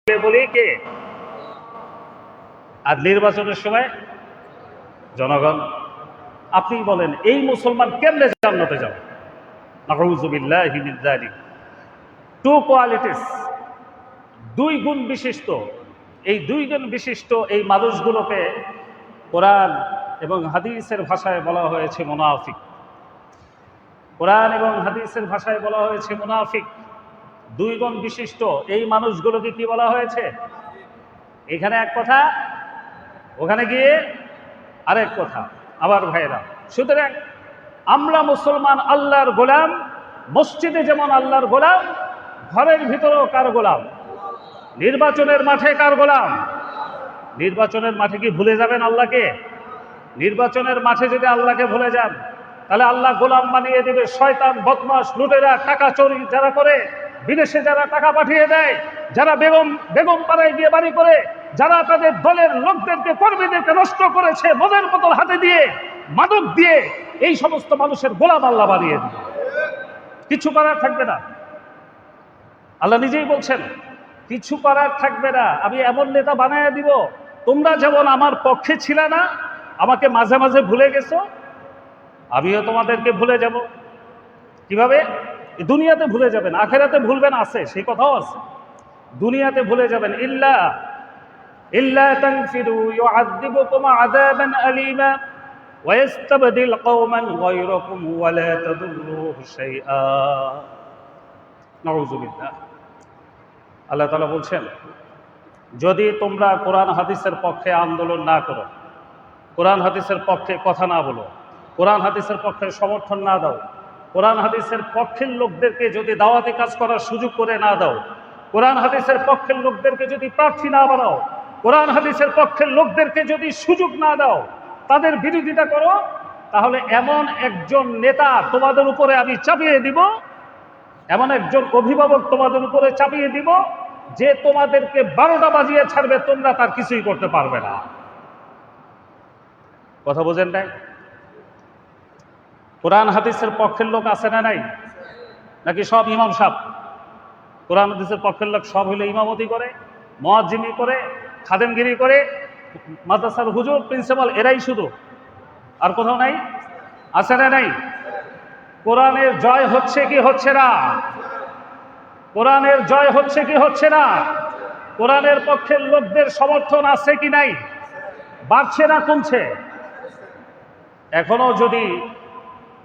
বলি কে? আর নির্বাচনের সময় জনগণ। আপনি বলেন এই মুসলমান কেমনে জান্নাতে যাবে? নাউযুবিল্লাহি মিন যালিক। টু কোয়ালিটিস, দুই গুণ বিশিষ্ট, এই দুই গুণ বিশিষ্ট এই মানুষগুলোকে কোরআন এবং হাদিসের ভাষায় বলা হয়েছে মুনাফিক। কোরআন এবং হাদিসের ভাষায় বলা হয়েছে মুনাফিক। দুই গুণ বিশিষ্ট এই মানুষগুলোকে কি বলা হয়েছে? এখানে এক কথা, ওখানে গিয়ে আরেক কথা। আবার ভাইরা, সুতরাং আমরা মুসলমান আল্লাহর গোলাম, মসজিদে যেমন আল্লাহর গোলাম, ঘরের ভিতরেও কার গোলাম? নির্বাচনের মাঠে কার গোলাম? নির্বাচনের মাঠে কি ভুলে যাবেন আল্লাহকে? নির্বাচনের মাঠে যদি আল্লাহকে ভুলে যান, তাহলে আল্লাহ গোলাম বানিয়ে দেবে শয়তান, বদমাশ, লুটেরা, টাকা চুরি যারা করে, বিদেশে যারা টাকা পাঠিয়ে দেয়, যারা বেগম পাড়ায় গিয়ে বাড়ি করে, যারা তাদের দলের লোকদেরকে, কর্মীদেরকে নষ্ট করেছে মদের বোতল হাতে দিয়ে, মাদক দিয়ে, এই সমস্ত মানুষের গোলাম আল্লাহ বানিয়ে দিবে। কিছু করার থাকবে না। আল্লাহ নিজেই বলছেন কিছু করার থাকবে না, আমি এমন নেতা বানায় দিব, তোমরা যেমন আমার পক্ষে ছিলে না, আমাকে মাঝে মাঝে ভুলে গেছো, আমিও তোমাদেরকে ভুলে যাব। কিভাবে? দুনিয়াতে ভুলে যাবেন, আখেরাতে ভুলবেন আছে, সেই কথাও আছে। দুনিয়াতে ভুলে যাবেন। ইল্লা ইল্লা তানফিরু ইউআযিবুকুম আযাবান আলীমা ওয়া ইস্তাবদিল কওমান গায়রাকুম ওয়া লা তাদুররুহু শাইআ। নাউযুবিল্লাহ। আল্লাহ তাআলা বলছেন, যদি তোমরা কোরআন হাদিসের পক্ষে আন্দোলন না করো, কোরআন হাদিসের পক্ষে কথা না বলো, কোরআন হাদিসের পক্ষে সমর্থন না দাও, কোরআন হাদিসের পক্ষের লোকদেরকে যদি দাওয়াতি কাজ করার সুযোগ করে না দাও, কোরআন হাদিসের পক্ষের লোকদেরকে যদি প্রার্থী না বানাও, কোরআন হাদিসের পক্ষের লোকদেরকে যদি সুযোগ না দাও, তাদের বিরোধিতা করো, তাহলে এমন একজন নেতা তোমাদের উপরে আমি চাপিয়ে দিব, এমন একজন অভিভাবক তোমাদের উপরে চাপিয়ে দিব, যে তোমাদেরকে 12টা বাজিয়ে ছাড়বে, তোমরা তার কিছুই করতে পারবে না। কথা বোঝেন নাই? কোরআন হাদিসের পক্ষের লোক আছে না নাই? নাকি সব ইমাম সাহেব? কোরআন হাদিসের পক্ষের লোক সব হইলে ইমামতি করে, মুয়াজ্জিনি করে, খাদেমগিরি করে, মাদ্রাসার হুজুর, প্রিন্সিপাল, এরাই শুধু, আর কোথাও নাই? আছে না নাই? কোরআনের জয় হচ্ছে কি হচ্ছে না? কোরআনের জয় হচ্ছে কি হচ্ছে না? কোরআনের পক্ষের লোকদের সমর্থন আছে কি নাই? বাড়ছে না কমছে?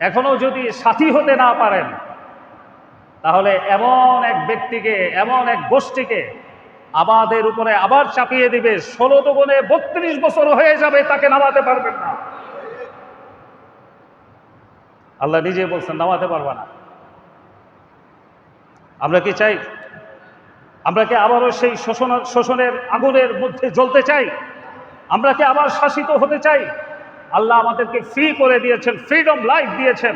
এখনো যদি সাথী হতে না পারেন, তাহলে এমন এক ব্যক্তিকে, এমন এক গোষ্ঠীকে আমাদের উপরে আবার চাপিয়ে দিবে, 16 দুগুণে 32 বছর হয়ে যাবে, তাকে নামাতে পারবেন না। আল্লাহ নিজে বলছেন নামাতে পারবা না। আমরা কি চাই? আমরা কি আবারও সেই শোষণের আগুনের মধ্যে জ্বলতে চাই? আমরা কি আবার শাসিত হতে চাই? আল্লাহ আমাদেরকে ফ্রি করে দিয়েছেন, ফ্রিডম লাইফ দিয়েছেন।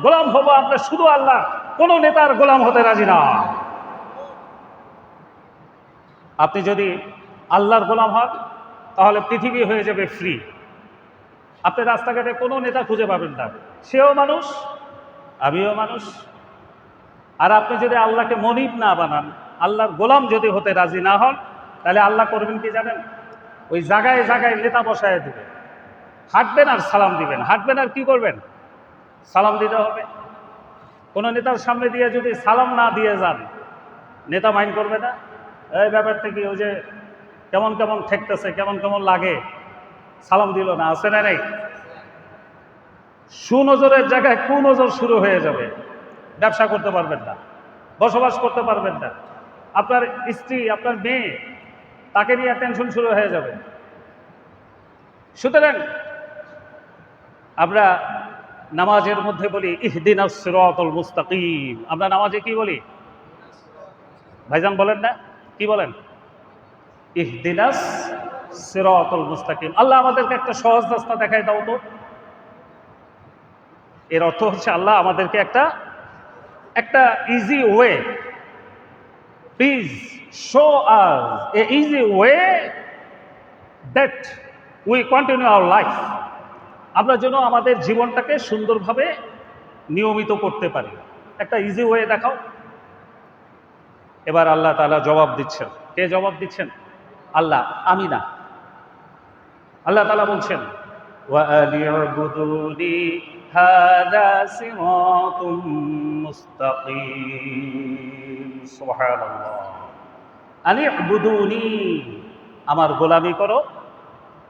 গোলাম হবো আমরা শুধু আল্লাহ, কোন নেতার গোলাম হতে রাজি না। আপনি যদি আল্লাহর গোলাম হন, তাহলে পৃথিবী হয়ে যাবে ফ্রি। আপনি রাস্তাঘাটে কোনো নেতা খুঁজে পাবেন না, সেও মানুষ, আমিও মানুষ। আর আপনি যদি আল্লাহকে মনিব না বানান, আল্লাহর গোলাম যদি হতে রাজি না হন, তাহলে আল্লাহ করবেন কি জানেন? ওই জায়গায় জায়গায় নেতা বসায় দিবে, হাঁটবেন আর সালাম দিবেন, হাঁটবেন আর কি করবেন? সালাম দিতে হবে। কোনো নেতার সামনে দিয়ে যদি সালাম না দিয়ে যান, নেতা মাইন্ড করবে না? এই ব্যাপারটা কি, ওই যে কেমন কেমন ঠেকতেছে, কেমন কেমন লাগে, সালাম দিল না, আছে না নাই? সুনজরের জায়গায় কুনজর শুরু হয়ে যাবে। ব্যবসা করতে পারবেন না, বসবাস করতে পারবেন না, আপনার স্ত্রী, আপনার মেয়ে, তাকে নিয়ে টেনশন শুরু হয়ে যাবে। সুতরাং আমরা নামাজের মধ্যে বলি ইহদিনাস সিরাতাল মুস্তাকিম। আমরা নামাজে কি বলি? ভাইজান বলেন না, কি বলেন? ইহদিনাস সিরাতাল মুস্তাকিম। আল্লাহ আমাদেরকে একটা সহজ রাস্তা দেখায় দাও তো। এর অর্থ হচ্ছে আল্লাহ আমাদেরকে একটা easy way, please show us A easy way that we continue our life. আমরা যেন আমাদের জীবনটাকে সুন্দরভাবে নিয়মিত করতে পারি, একটা ইজি ওয়ে দেখাও। এবার আল্লাহ তাআলা জবাব দিচ্ছেন। কে জবাব দিচ্ছেন? আল্লাহ, আমি না। আল্লাহ তাআলা বলছেন ওয়া আনি'বুদুনি হাযা সিরাতুম মুস্তাকিম। সুবহানাল্লাহ। আনি'বুদুনি, আমার গোলামি করো।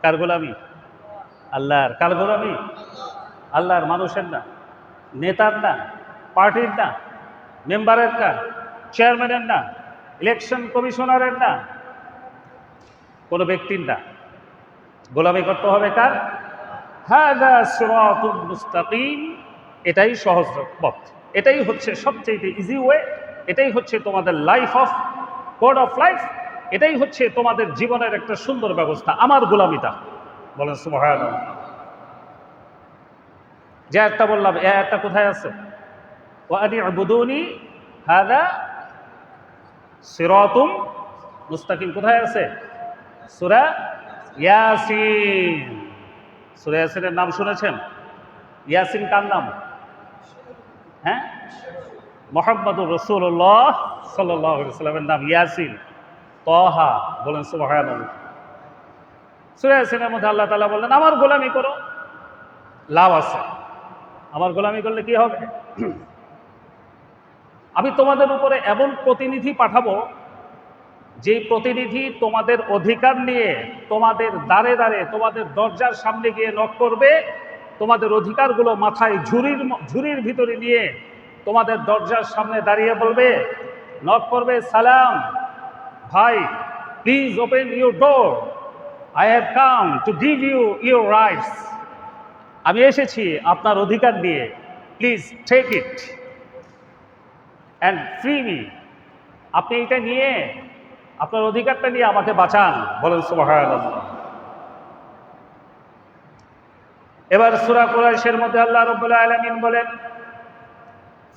কার গোলামি? আল্লাহর। কার গোলামি? আল্লাহর, মানুষের না, নেতার না, পার্টির না, মেম্বারের না, চেয়ারম্যানের না, ইলেকশন কমিশনারের না, কোনো ব্যক্তির না। গোলামি করতে হবে কার? হাযা সিরাতুল মুস্তাকিম। এটাই সহজ পথ, এটাই হচ্ছে সবচেয়ে ইজি ওয়ে, এটাই হচ্ছে তোমাদের কোড অফ লাইফ, এটাই হচ্ছে তোমাদের জীবনের একটা সুন্দর ব্যবস্থা, আমার গোলামিটা। বলেন সুবহানাল্লাহ। যে একটা বললাম, এ একটা কোথায় আছে? ওয়া আনি'বুদুনি হাযা সিরাতুম মুস্তাকিম কোথায় আছে? সূরা ইয়াসিন। সূরা ইয়াসিনের নাম শুনেছেন? ইয়াসিন কার নাম? হ্যাঁ, মুহাম্মদুর রাসূলুল্লাহ সাল্লাল্লাহু আলাইহি ওয়াসাল্লামের নাম ইয়াসিন। তাহা। বলেন সুবহানাল্লাহ। সূরা ইয়াসিনের মধ্যে আল্লাহ তাআলা বললেন, আমার গোলামি করো, লাভ আছে। আমার গোলামি করলে কি হবে? আমি তোমাদের উপরে এমন প্রতিনিধি পাঠাবো, যে প্রতিনিধি তোমাদের অধিকার নিয়ে তোমাদের দ্বারে দ্বারে, তোমাদের দরজার সামনে গিয়ে নক করবে, তোমাদের অধিকারগুলো মাথায় ঝুড়ির ভিতরে নিয়ে তোমাদের দরজার সামনে দাঁড়িয়ে বলবে, নক করবে, সালাম ভাই, please open your door, I have come to give you your rights. আমি এসেছি আপনার অধিকার নিয়ে, please take it and free me. আপনি এটা নিয়ে, আপনার অধিকারটা নিয়ে আমাকে বাঁচান। বলেন সুবহানাল্লাহ। এবার সূরা কুরাইশের মধ্যে আল্লাহ রাব্বুল আলামিন বলেন,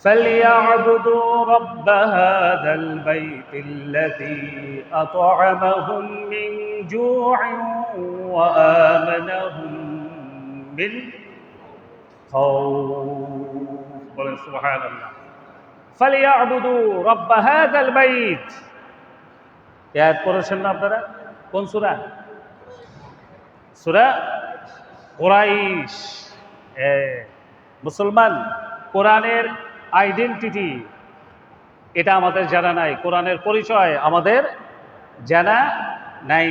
ফালইয়াবুদু রাব্ব হাযাল বাইতিল্লাযী আত'আমাহুম মিন জু'ইন ওয়া আমানাহুম মিন খাউফ। বলেন সুবহানাল্লাহ। ফালইয়াবুদু রাব্ব হাযাল বাইত। আয়াত পড়েছেন না আপনারা? কোন সূরা? সূরা কুরাইশ। মুসলমান, কোরআনের আইডেন্টিটি এটা আমাদের জানা নাই, কোরআনের পরিচয় আমাদের জানা নাই।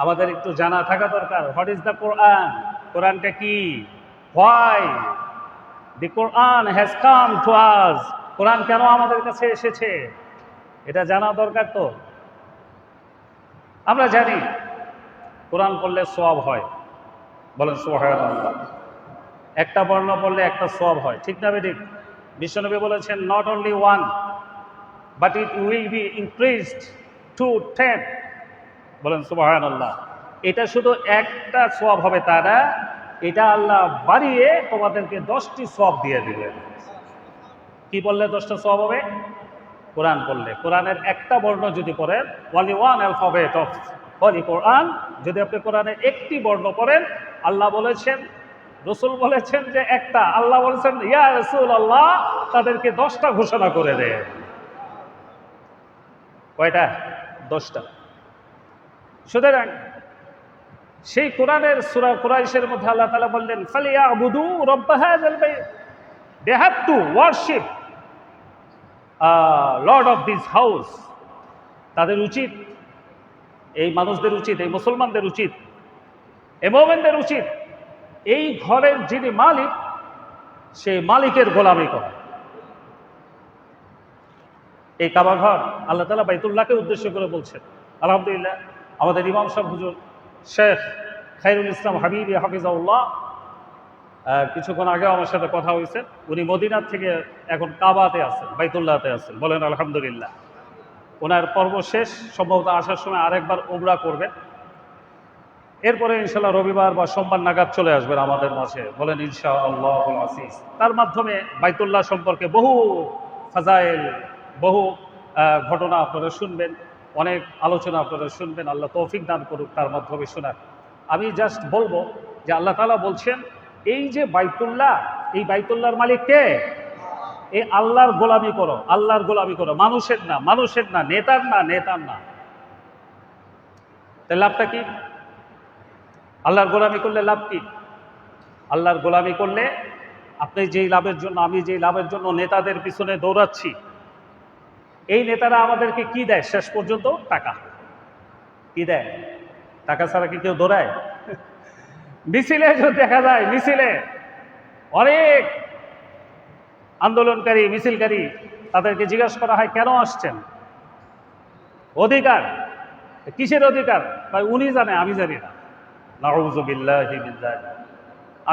আমাদের একটু জানা থাকা দরকার। What is the Quran? কোরআনটা কি? Why the Quran has come to us. Quran কেন আমাদের কাছে এসেছে, এটা জানা দরকার। তো আমরা জানি কোরআন পড়লে সওয়াব হয়। বলেন সুবহানাল্লাহ। একটা বর্ণ পড়লে একটা সওয়াব হয়, ঠিক না বেঠিক? বিশ্বনবী বলেছেন, not only one but it will be increased to 10। বলেন সুবহানাল্লাহ। এটা শুধু একটা সওয়াব হবে তা না, এটা আল্লাহ বাড়িয়ে তোমাদেরকে 10টি সওয়াব দিয়ে দিলেন। কি বললে 10টা সওয়াব হবে? কোরআন পড়লে। কোরআনের একটা বর্ণ যদি পড়েন, ওয়ালি ওয়ান অ্যালফাবেট অফ হলি কোরআন, যদি আপনি কোরআনের একটি বর্ণ পড়েন, আল্লাহ বলেছেন, রসুল বলেছেন যে একটা, আল্লাহ বলেছেন ইয়া রাসূলুল্লাহ তাদেরকে 10টা ঘোষণা করে দেয়। কয়টা? 10টা। সুতরাং সেই কোরআনের সূরা কুরাইশের মধ্যে আল্লাহ তাআলা বললেন, ফালিয়াবুদু রাব্ব হাযাল বাইত। They have to worship lord of this house. তাদের উচিত, এই মানুষদের উচিত, এই মুসলমানদের উচিত, এই মুমিনদের উচিত, এই ঘরের যিনি মালিক, সেই মালিকের গোলামি করা। এই কাবা ঘর আল্লাহ তাআলা বাইতুল্লাহকে উদ্দেশ্য করে বলছেন। আলহামদুলিল্লাহ, আমাদের ইমাম সাহেব হুজুর শেখ খায়রুল ইসলাম হাবিবি হাফিজাহুল্লাহ কিছুক্ষণ আগেও আমার সাথে কথা হয়েছে। উনি মদিনার থেকে এখন কাবাতে আছেন, বাইতুল্লাহতে আছেন। বলেন আলহামদুলিল্লাহ। ওনার পর্ব শেষ, সম্ভবত আসার সময় আরেকবার উমরা করবেন। এরপরে ইনশাআল্লাহ রবিবার বা সোমবার নাগাদ চলে আসবেন আমাদের মাঝে। বলেন ইনশাআল্লাহুল আসিস। তার মাধ্যমে বাইতুল্লাহ সম্পর্কে বহু ফাজাইল, বহু ঘটনা আপনারা শুনবেন, অনেক আলোচনা আপনারা শুনবেন। আল্লাহ তৌফিক দান করুক তার মাধ্যমে শোনার। আমি জাস্ট বলবো যে আল্লাহ তাআলা বলছেন, এই যে বাইতুল্লাহ, এই বাইতুল্লাহর মালিক কে? এই আল্লাহর গোলামি করো, আল্লাহর গোলামি করো, মানুষের না, মানুষের না, নেতার না, নেতার না। তাই লাভটা কি? আল্লাহর গোলামি করলে লাভ কি? আল্লাহর গোলামি করলে আপনি যেই লাভের জন্য, আমি যেই লাভের জন্য নেতাদের পিছনে দৌড়াচ্ছি, এই নেতারা আমাদেরকে কি দেয় শেষ পর্যন্ত? টাকা। কি দেয়? টাকা ছাড়া কি কেউ দৌড়ায়? মিছিলে যদি দেখা যায়, মিছিলে অনেক আন্দোলনকারী, মিছিলকারী, তাদেরকে জিজ্ঞাসা করা হয় কেন আসছেন? অধিকার। কিসের অধিকার? ভাই উনি জানে, আমি জানি না। নাউযু বিল্লাহি মিন যালিক।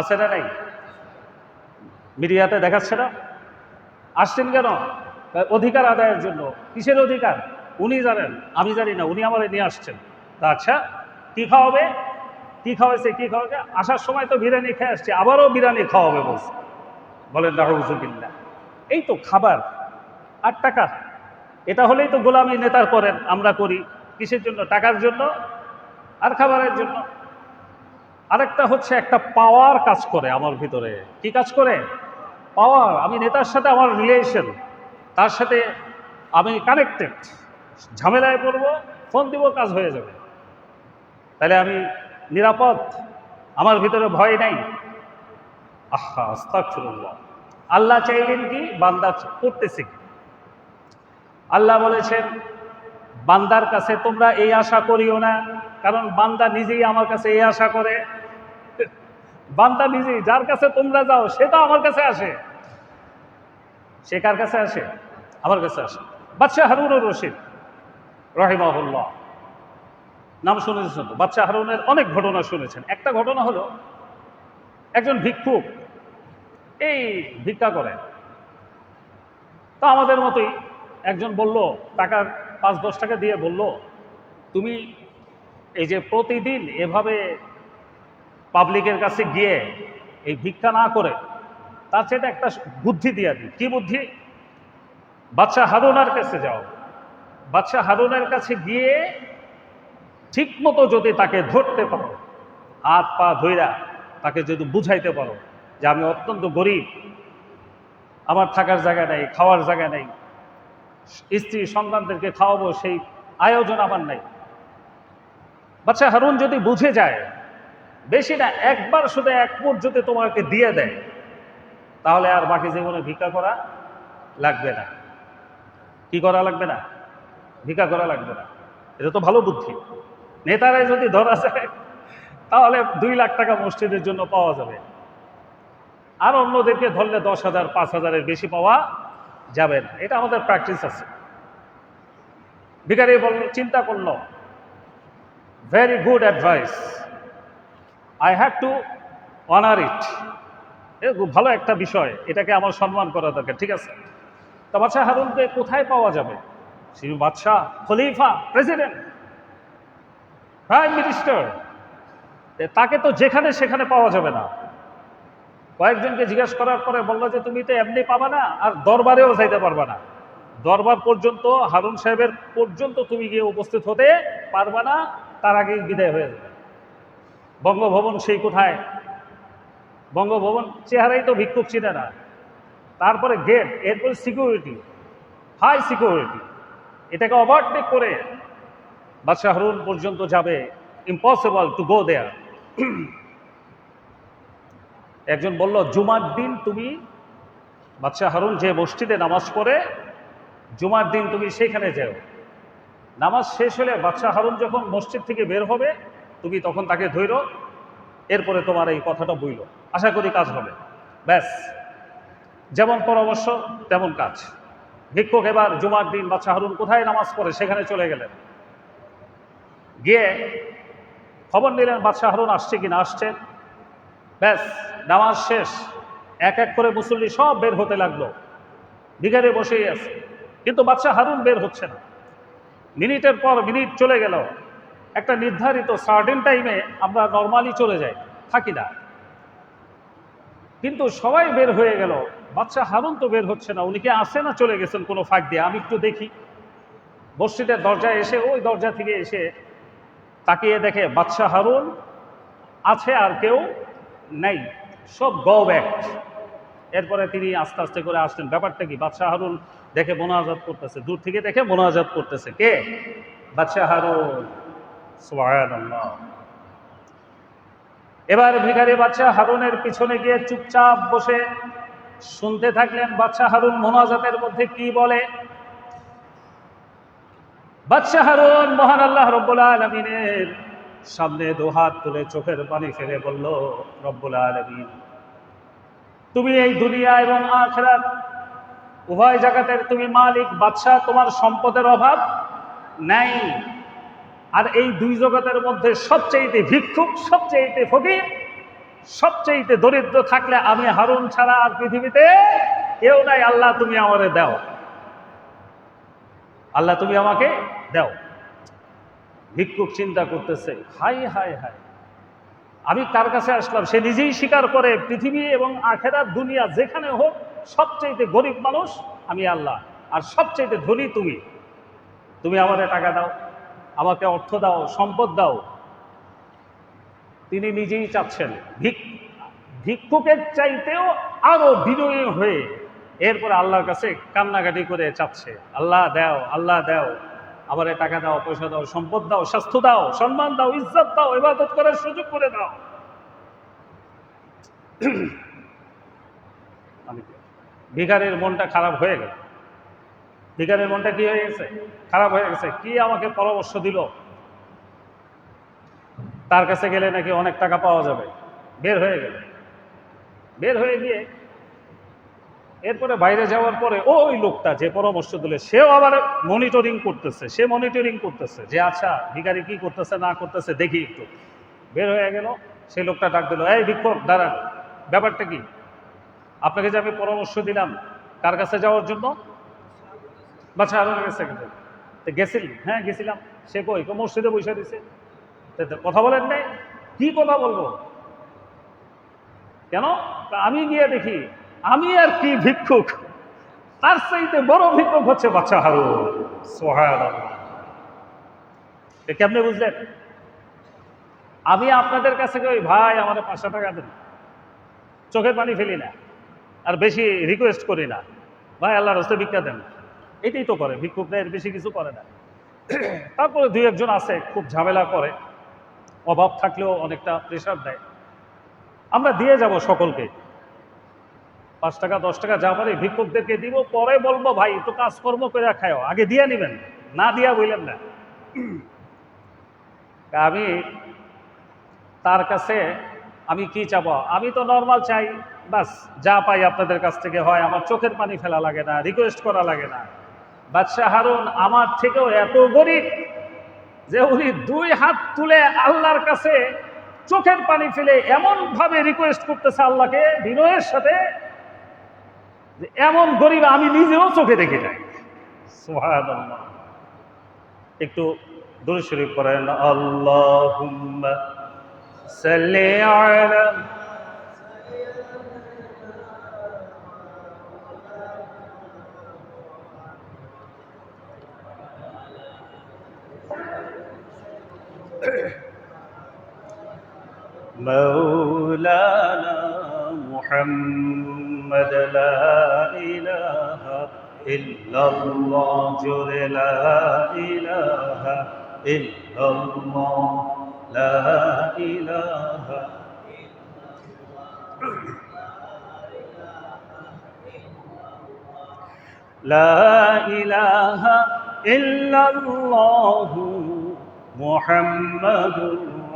আছে না নাই? মিডিয়াতে দেখাচ্ছে না? আসছেন কেন? অধিকার আদায়ের জন্য। কিসের অধিকার? উনি জানেন, আমি জানি না, উনি আমারে নিয়ে আসছেন। তা আচ্ছা, কি খাওয়াবে? কি খাওয়াইছে, কি খাওয়াবে? আসার সময় তো বিরিয়ানি খেয়ে আসছে, আবারও বিরিয়ানি খাওয়াবে বলছে। বলেন নাউযু বিল্লাহ। এই তো খাবার আর টাকা, এটা হলেই তো গোলামি নেতার করেন, আমরা করি। কিসের জন্য? টাকার জন্য আর খাবারের জন্য। আরেকটা হচ্ছে একটা পাওয়ার কাজ করে আমার ভিতরে। কি কাজ করে? পাওয়ার। আমি নেতার সাথে আমার রিলেশন, তার সাথে আমি কানেক্টেড। ঝামেলায় পড়বো, ফোন দিব, কাজ হয়ে যাবে। তাহলে আমি নিরাপদ, আমার ভিতরে ভয় নাই। আহা, আস্তাগফিরুল্লাহ। আল্লাহ চাইলেন কি? বান্দা করতেছে কি? আল্লাহ বলেছেন বান্দার কাছে তোমরা এই আশা করিও না, কারণ বান্দা নিজেই আমার কাছে এই আশা করে। বান্দা নিজেই, যার কাছে তোমরা যাও সে তো আমার কাছে আসে। সে কার কাছে আসে? আমার কাছে আসে। বাদশাহ হারুনুর রশিদ রাহিমাহুল্লাহ, নাম শুনেছেন তো? বাদশাহ হারুনের অনেক ঘটনা শুনেছেন। একটা ঘটনা হলো, একজন ভিক্ষুক এই ভিক্ষা করে, তো আমাদের মতোই একজন বলল, টাকা 5-10 টাকা দিয়ে বলল, তুমি এই যে প্রতিদিন এভাবে পাবলিকের কাছে গিয়ে এই ভিক্ষা না করে, তার সেটা একটা বুদ্ধি দিয়ে দিই। কি বুদ্ধি? বাদশাহ হারুনের কাছে যাও, বাদশাহ হারুনের কাছে গিয়ে ঠিক মতো যদি তাকে ধরতে পারো, হাত পা ধইরা তাকে যদি বুঝাইতে পারো যে আমি অত্যন্ত গরিব, আমার থাকার জায়গা নেই, খাওয়ার জায়গা নেই, স্ত্রী সন্তানদেরকে খাওয়াবো সেই আয়োজন আমার নাই। বাদশাহ হারুন যদি বুঝে যায়, বেশি না, একবার শুধু এক মুঠ যদি তোমাকে দিয়ে দেয়, তাহলে আর বাকি জীবনে ভিক্ষা করা লাগবে না। কি করা লাগবে না? ভিক্ষা করা লাগবে না। এটা তো ভালো বুদ্ধি। নেতারাই যদি ধরা যায়, তাহলে 2 লাখ টাকা মসজিদের জন্য পাওয়া যাবে, আর অন্যদেরকে ধরলে 10,000 5,000-এর বেশি পাওয়া যাবে না। এটা আমাদের প্র্যাকটিস আছে। ভিখারি বলল, চিন্তা করল, very good advice, I have to honour it. খুব ভালো একটা বিষয়, এটাকে আমার সম্মান করা দরকার। ঠিক আছে, তা বাদশাহ হারুনকে কোথায় পাওয়া যাবে? তিনি বাদশাহ, খলিফা, প্রেসিডেন্ট, প্রাইম মিনিস্টার, তাকে তো যেখানে সেখানে পাওয়া যাবে না। কয়েকজনকে জিজ্ঞাসা করার পরে বললো যে তুমি তো এমনি পাবা না, আর দরবারেও যাইতে পারবা না। দরবার পর্যন্ত, হারুন সাহেবের পর্যন্ত তুমি গিয়ে উপস্থিত হতে পারবা না, তার আগেই বিদায় হয়ে যাবে। বঙ্গভবন সেই কোথায়? বঙ্গভবন চেহারাই তো ভিক্ষুক চিনে না। তারপরে গেট, এরপরে সিকিউরিটি, হাই সিকিউরিটি, এটাকে ওভারটেক করে বাদশাহ হারুন পর্যন্ত যাবে। ইম্পসিবল টু গো দেয়ার। একজন বলল, জুমার দিন তুমি, বাদশাহ হারুন যে মসজিদে নামাজ পড়ে, জুমার দিন তুমি সেখানে যাও। নামাজ শেষ হলে বাদশাহ হারুন যখন মসজিদ থেকে বের হবে, তুমি তখন তাকে ধৈর্য, এরপরে তোমার এই কথাটা বইল, আশা করি কাজ হবে। ব্যাস, যেমন পরামর্শ তেমন কাজ। ভিক্ষুক এবার জুমার দিন বাদশাহ হারুন কোথায় নামাজ পড়ে সেখানে চলে গেলেন। গিয়ে খবর নিলেন বাদশাহ হারুন আসছে কিনা। আসছেন। ব্যাস, নামাজ শেষ, এক এক করে মুসল্লি সব বের হতে লাগলো। ভিখারি বসেই আছে, কিন্তু বাদশাহ হারুন বের হচ্ছে না। মিনিটের পর মিনিট চলে গেল। একটা নির্ধারিত সার্টেন টাইমে আমরা নর্মালি চলে যাই, থাকি না, কিন্তু সবাই বের হয়ে গেল, বাদশাহ হারুন তো বের হচ্ছে না। উনি কি আসে না চলে গেছেন কোনো ফাঁক দিয়ে? আমি একটু দেখি। মসজিদের দরজায় এসে, ওই দরজা থেকে এসে তাকিয়ে দেখে বাদশাহ হারুন আছে, আর কেউ নাই, সব গো ব্যাক। এরপরে তিনি আস্তে আস্তে করে আসলেন। ব্যাপারটা কি? বাদশাহ হারুন দেখে মোনাজাত করতেছে, দূর থেকে দেখে মোনাজাত করতেছে। কে? বাদশাহ হারুন। সুবহানাল্লাহ। এবার ভিখারি বাদশাহ হারুনের পিছনে গিয়ে চুপচাপ বসে শুনতে থাকলেন বাদশাহ হারুন মোনাজাতের মধ্যে কি বলে। বাদশাহ হারুন মহান আল্লাহ রব্বুল আলামিনের সামনে দুহাত তুলে চোখের পানি ফেলে বলল, রব্বুল আলামিন, তুমি এই দুনিয়া এবং আখিরাত উভয় জায়গাতের তুমি মালিক, বাদশাহ, তোমার সম্পদের অভাব নাই। আর এই দুই জগতের মধ্যে সবচেয়ে ভিক্ষুক, সবচেয়ে ফকির, সবচেয়ে দরিদ্র থাকলে আমি হারুন ছাড়া আর পৃথিবীতে কেউ নাই। আল্লাহ তুমি আমারে দাও, আল্লাহ তুমি আমাকে দাও। ভিক্ষুক চিন্তা করতেছে, হাই হাই হাই, আমি কার কাছে আসলাম? সে নিজেই স্বীকার করে পৃথিবী এবং আখেরাত দুনিয়া যেখানে হোক সবচেয়ে গরিব মানুষ আমি আল্লাহ, আর সবচেয়ে ধনী তুমি। তুমি আমারে টাকা দাও, আমাকে অর্থ দাও, সম্পদ দাও। তিনি নিজেই চাচ্ছেন, ভিক্ষুকের চাইতেও আরো বিনয়ী হয়ে এরপরে আল্লাহর কাছে কান্নাকাটি করে চাচ্ছে, আল্লাহ দাও, আল্লাহ দাও, আমারে টাকা দাও, পয়সা দাও, সম্পদ দাও, স্বাস্থ্য দাও, সম্মান দাও, ইজ্জত দাও, ইবাদত করার সুযোগ করে দাও। ভিখারির মনটা খারাপ হয়ে গেল। ভিখারির মনটা কি হয়ে গেছে? খারাপ হয়ে গেছে। কি আমাকে পরামর্শ দিল? তার কাছে গেলে নাকি অনেক টাকা পাওয়া যাবে। বের হয়ে গেল। বের হয়ে গিয়ে এরপরে বাইরে যাওয়ার পরে ওই লোকটা যে পরামর্শ দিলে সেও আবার মনিটরিং করতেছে। সে মনিটরিং করতেছে যে আচ্ছা ভিখারি কি করতেছে না করতেছে দেখি একটু। বের হয়ে গেল। সেই লোকটা ডাক দিল, এই ভিক্ষুক দাঁড়ান, ব্যাপারটা কি? আপনাকে যে আমি পরামর্শ দিলাম কার কাছে যাওয়ার জন্য? বাদশাহ হারুনের কাছে গেছিলি? হ্যাঁ গেছিলাম। সে কই? মসজিদে বসে দিছে। কথা বলেন নাই? কি কথা বলবো? কেন? আমি গিয়ে দেখি আমি আর কি ভিক্ষুক, তার চাইতে বড় ভিক্ষুক হচ্ছে বাদশাহ হারুন। সুবহানাল্লাহ। কেমনে বুঝলেন? আমি আপনাদের কাছে কই, ভাই আমাদের 500 টাকা দেন, চোখের পানি ফেলি না, আর বেশি রিকোয়েস্ট করি না, ভাই আল্লাহর রাস্তায় ভিক্ষা দেন। এটাই তো করে ভিক্ষুকরা, এর বেশি কিছু করে না। তারপরে দুই একজন আছে খুব ঝামেলা করে, অভাব থাকলেও অনেকটা প্রেশার দেয়। আমরা দিয়ে যাব সকলকে, 5 টাকা 10 টাকা যা পারি ভিক্ষুকদেরকে দিব, পরে বলবো ভাই একটু কাজকর্ম করে খাও, আগে দিয়ে নিবেন, না দিয়া বললেন না। আমি তার কাছে আমি কি চাবো? আমি তো নর্মাল চাই, বাস যা পাই আপনাদের কাছ থেকে হয়, আমার চোখের পানি ফেলা লাগে না, রিকোয়েস্ট করা লাগে না। বাদশাহ হারুন আমার থেকেও এত গরিব যে উনি 2 হাত তুলে আল্লাহর কাছে চোখের পানি ফেলে এমন ভাবে রিকোয়েস্ট করতেছে আল্লাহকে বিনয়ের সাথে, এমন গরিব আমি নিজেও চোখে দেখি নাই। সুবহানাল্লাহ। একটু দুরূদ শরীফ পড়েন, আল্লাহুম্মা সাল্লি আলা مولانا محمد لا إله إلا الله جل لا إله إلا الله لا إله لا إله إلا الله محمد